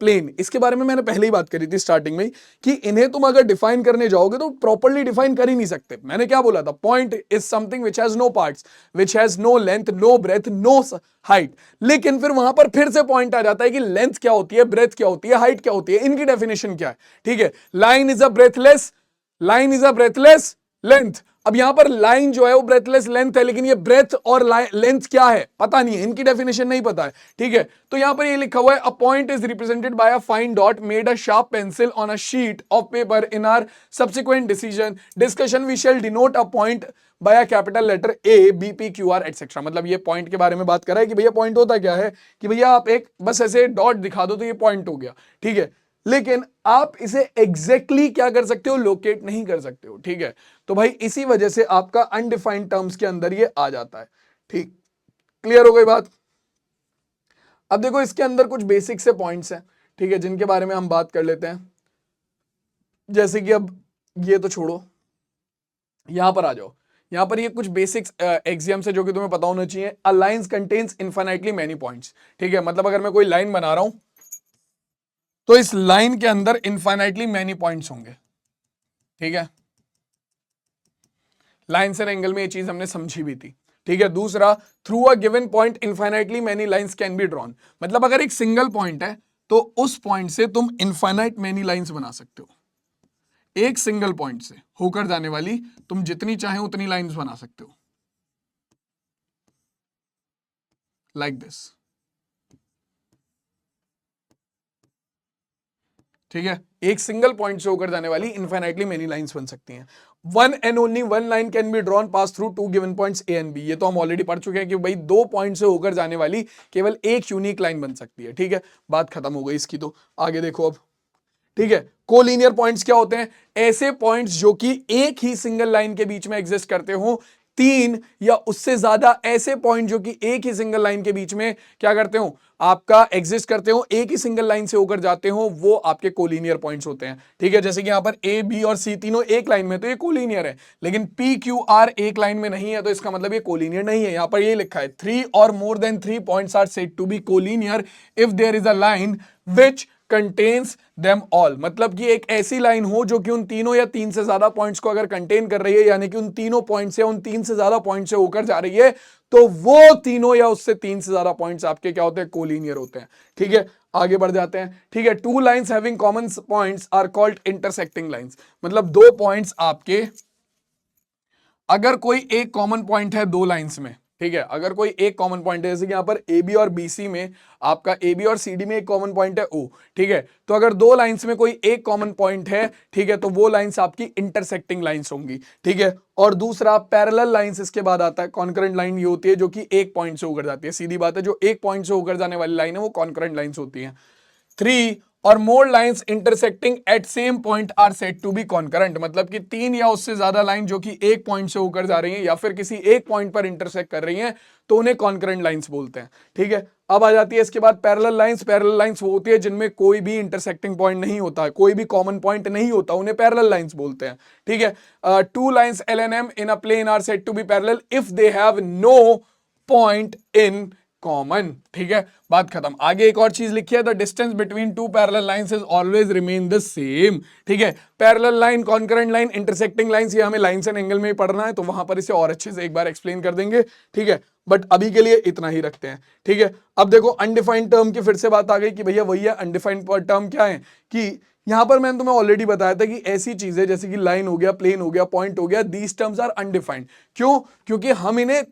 Speaker 1: प्लेन, इसके बारे में मैंने पहले ही बात करी थी स्टार्टिंग में कि इन्हें तुम अगर डिफाइन करने जाओगे तो प्रॉपर्ली डिफाइन कर ही नहीं सकते। मैंने क्या बोला था, point is something which has no parts, which has no length, no breadth, no height. लेकिन फिर वहां पर फिर से पॉइंट आ जाता है कि लेंथ क्या होती है, ब्रेथ क्या होती है, हाइट क्या होती है, इनकी डेफिनेशन क्या है। ठीक है, line is a breathless, line is a breathless length. अब यहां पर लाइन जो है वो ब्रेथलेस लेंथ है, लेकिन ये ब्रेथ और लेंथ क्या है पता नहीं है, इनकी डेफिनेशन नहीं पता है। ठीक है, तो यहां पर ये लिखा हुआ है, a point is represented by a fine dot made a sharp pencil on a sheet of paper. In our subsequent discussion we shall denote a point by a capital letter A, B, P, Q, R etcetera. मतलब ये point के बारे में बात कर रहा है कि भैया पॉइंट होता क्या है, कि भैया आप एक बस ऐसे डॉट दिखा दो तो ये पॉइंट हो गया। ठीक है, लेकिन आप इसे एग्जैक्टली क्या कर सकते हो, लोकेट नहीं कर सकते हो। ठीक है, तो भाई इसी वजह से आपका अनडिफाइंड टर्म्स के अंदर ये आ जाता है। ठीक, क्लियर हो गई बात। अब देखो इसके अंदर कुछ बेसिक से पॉइंट्स हैं, ठीक है, जिनके बारे में हम बात कर लेते हैं। जैसे कि अब ये तो छोड़ो, यहां पर आ जाओ। यहां पर ये कुछ बेसिक्स एक्सियम्स है जो कि तुम्हें पता होना चाहिए। A line contains infinitely many points. ठीक है, मतलब अगर मैं कोई लाइन बना रहा हूं तो इस लाइन के अंदर इनफाइनाइटली मेनी पॉइंट्स होंगे। ठीक है, लाइन्स एंड एंगल में ये चीज हमने समझी भी थी। ठीक है, दूसरा, through a given point infinitely many lines can be drawn. मतलब अगर एक सिंगल पॉइंट है तो उस पॉइंट से तुम इनफाइनाइट मेनी लाइंस बना सकते हो। एक सिंगल पॉइंट से होकर जाने वाली तुम जितनी चाहे उतनी लाइंस बना सकते हो, लाइक दिस। ठीक है, एक सिंगल पॉइंट से होकर जाने वाली इनफाइनाइटली मेनी लाइंस बन सकती हैं। One and only one line can be drawn pass through 2 given points A and B. ये तो हम ऑलरेडी पढ़ चुके हैं कि भाई 2 पॉइंट से होकर जाने वाली केवल एक यूनिक लाइन बन सकती है। ठीक है, बात खत्म हो गई इसकी, तो आगे देखो अब। ठीक है, कोलिनियर पॉइंट्स क्या होते हैं, ऐसे पॉइंट्स जो कि एक ही सिंगल लाइन के बीच में एग्जिस्ट करते हो। 3 या उससे ज्यादा ऐसे पॉइंट जो कि एक ही सिंगल लाइन के बीच में क्या करते हो, आपका एग्जिस्ट करते हो, एक ही सिंगल लाइन से होकर जाते हो, वो आपके कोलिनियर पॉइंट्स होते हैं। ठीक है, जैसे कि यहां पर ए, बी और सी तीनों एक लाइन में, तो ये कोलिनियर है। लेकिन पी, क्यू, आर एक लाइन में नहीं है, तो इसका मतलब ये कोलिनियर नहीं है। यहां पर ये लिखा है 3 और more than 3 points are said to be collinear if there is a line which contains them all. मतलब कि एक ऐसी लाइन हो जो कि उन तीनों या 3 से ज्यादा पॉइंट्स को अगर कंटेन कर रही है, यानी कि उन तीनों पॉइंट से, उन 3 से ज्यादा पॉइंट से होकर जा रही है, तो वो तीनों या उससे 3 से ज्यादा पॉइंट्स आपके क्या होते हैं, कोलिनियर होते हैं। ठीक है, आगे बढ़ जाते हैं। ठीक है, 2 lines having common points are called intersecting lines. मतलब 2 पॉइंट्स आपके, अगर कोई एक कॉमन पॉइंट है 2 लाइंस में, ठीक है, अगर कोई एक कॉमन पॉइंट है, जैसे कि यहां पर ए बी और बी सी में, आपका ए बी और सी डी में एक कॉमन पॉइंट है ओ। ठीक है, तो अगर 2 लाइंस में कोई एक कॉमन पॉइंट है, ठीक है, तो वो लाइंस आपकी इंटरसेक्टिंग लाइंस होंगी। ठीक है, और दूसरा पैरेलल लाइंस इसके बाद आता है। कॉन्करेंट लाइन ये होती है जो कि एक पॉइंट से होकर जाती है, सीधी बात है, जो एक पॉइंट से होकर जाने वाली लाइन है वो कॉन्करेंट लाइंस होती है। 3 और more lines intersecting at same point are said to be concurrent. मतलब कि 3 या उससे ज्यादा लाइन जो कि एक पॉइंट से होकर जा रही हैं या फिर किसी एक पॉइंट पर इंटरसेक्ट कर रही हैं, तो उन्हें कॉन्करेंट लाइंस बोलते हैं। ठीक है, अब आ जाती है इसके बाद पैरेलल लाइंस। पैरेलल लाइंस वो होती है जिनमें कोई भी इंटरसेक्टिंग पॉइंट नहीं होता, कोई भी कॉमन पॉइंट नहीं होता, उन्हें पैरेलल लाइंस बोलते हैं। ठीक है, 2 lines L and M in a plane are said to be parallel if they have no point in common. ठीक है, बात खत्म। आगे एक और चीज लिखी है, the distance between 2 parallel lines is always remain the same. ठीक है, parallel line, concurrent line, intersecting lines, ये हमें लाइंस एंड एंगल में ही पढ़ना है, तो वहां पर इसे और अच्छे से एक बार एक्सप्लेन कर देंगे। ठीक है, बट अभी के लिए इतना ही रखते हैं। ठीक है, अब देखो अनडिफाइंड टर्म की फिर से बात आ गई कि भैया वही है। अनडिफाइंड टर्म क्या है, कि यहां पर मैंने तुम्हें ऑलरेडी बताया था कि ऐसी चीजें जैसे कि लाइन हो गया, प्लेन हो गया, पॉइंट हो गया, दीज टर्म्स आर अनडिफाइंड। क्यों? क्योंकि हम इन्हें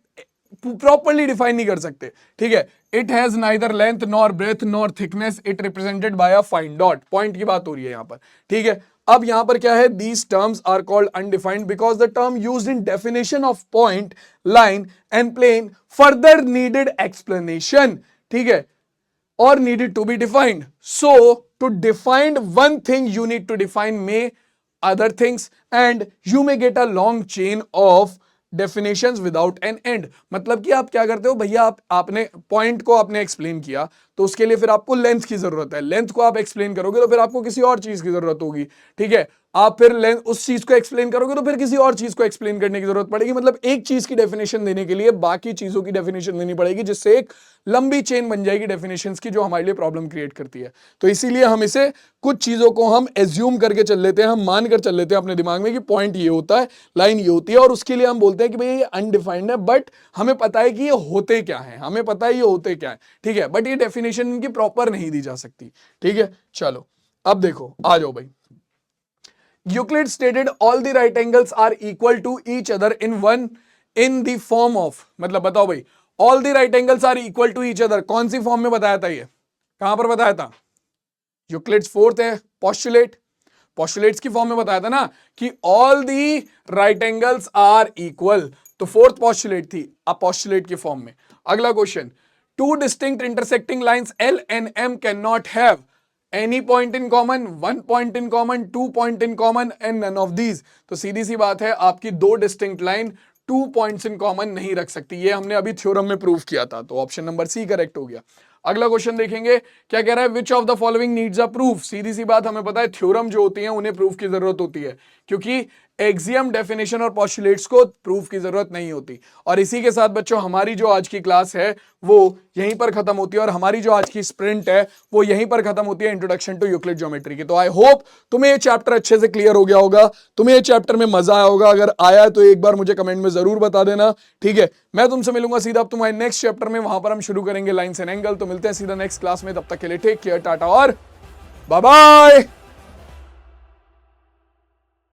Speaker 1: प्रॉपर्ली डिफाइन नहीं कर सकते। ठीक है, it has neither length nor breadth nor thickness, it represented by a fine dot. Point की बात हो रही है यहां पर। ठीक है, अब यहां पर क्या है, these terms are called undefined because the term used in definition of point, line and plane further needed explanation. ठीक है, or needed to be defined. So to define one thing you need to define may other things and you may get a long chain of definitions without an end। मतलब कि आप क्या करते हो भैया, आपने पॉइंट को आपने एक्सप्लेन किया तो उसके लिए फिर आपको लेंथ की जरूरत है, लेंथ को आप एक्सप्लेन करोगे तो फिर आपको किसी और चीज की जरूरत होगी, ठीक है, आप फिर लेंथ उस चीज को एक्सप्लेन करोगे तो फिर किसी और चीज को एक्सप्लेन करने की जरूरत पड़ेगी। मतलब एक चीज की डेफिनेशन देने के लिए बाकी चीजों की डेफिनेशन देनी पड़ेगी, जिससे एक लंबी चेन बन जाएगी डेफिनेशंस की, जो हमारे लिए प्रॉब्लम क्रिएट करती है। तो इसीलिए हम इसे कुछ चीजों को हम एज्यूम करके चल लेते हैं, हम मान कर चल लेते हैं अपने दिमाग में कि पॉइंट ये होता है, लाइन ये होती है, और उसके लिए हम बोलते हैं कि भाई ये अनडिफाइंड है, बट हमें पता है कि ये होते क्या है, हमें पता है ये होते क्या है, ठीक है, बट ये डेफिनेशन इनकी प्रॉपर नहीं दी जा सकती, ठीक है। चलो अब देखो, आ जाओ भाई। Euclid stated all the right angles are equal to each other in the form of, मतलब बताओ भाई, all the right angles are equal to each other कौन सी फॉर्म में बताया था, ये कहां पर बताया था, यूक्लिड्स फोर्थ है पोस्टुलेट्स की फॉर्म में बताया था ना कि all the right angles are equal, तो फोर्थ पोस्टुलेट थी, अब पोस्टुलेट की फॉर्म में। अगला question, two distinct intersecting lines L and M can not have any point in common, one point in common, two point in common and none of these. तो सीधी सी बात है, आपकी दो distinct line 2 points in common नहीं रख सकती, ये हमने अभी थ्योरम में प्रूव किया था, तो ऑप्शन नंबर सी करेक्ट हो गया। अगला क्वेश्चन देखेंगे, क्या कह रहा है, which of the following needs a proof. सीधी सी बात, हमें पता है थ्योरम जो होती हैं उन्हें प्रूफ की जरूरत होती है, क्योंकि एक्सियम, डेफिनेशन और पोस्टुलेट्स को प्रूफ की जरूरत नहीं होती। और इसी के साथ बच्चों हमारी जो आज की क्लास है वो यहीं पर खत्म होती है, और हमारी जो आज की स्प्रिंट है वो यहीं पर खत्म होती है, इंट्रोडक्शन टू यूक्लिड ज्योमेट्री की। तो आई होप तुम्हें ये चैप्टर अच्छे से क्लियर हो गया होगा, तुम्हें ये चैप्टर में मजा आया होगा। अगर आया तो एक बार मुझे कमेंट में जरूर बता देना, ठीक है। मैं तुमसे मिलूंगा सीधा अब तुम्हारे नेक्स्ट चैप्टर में, वहां पर हम शुरू करेंगे लाइन्स एंड एंगल। तो मिलते हैं सीधा नेक्स्ट क्लास में, तब तक के लिए टेक केयर, टाटा और बाय बाय।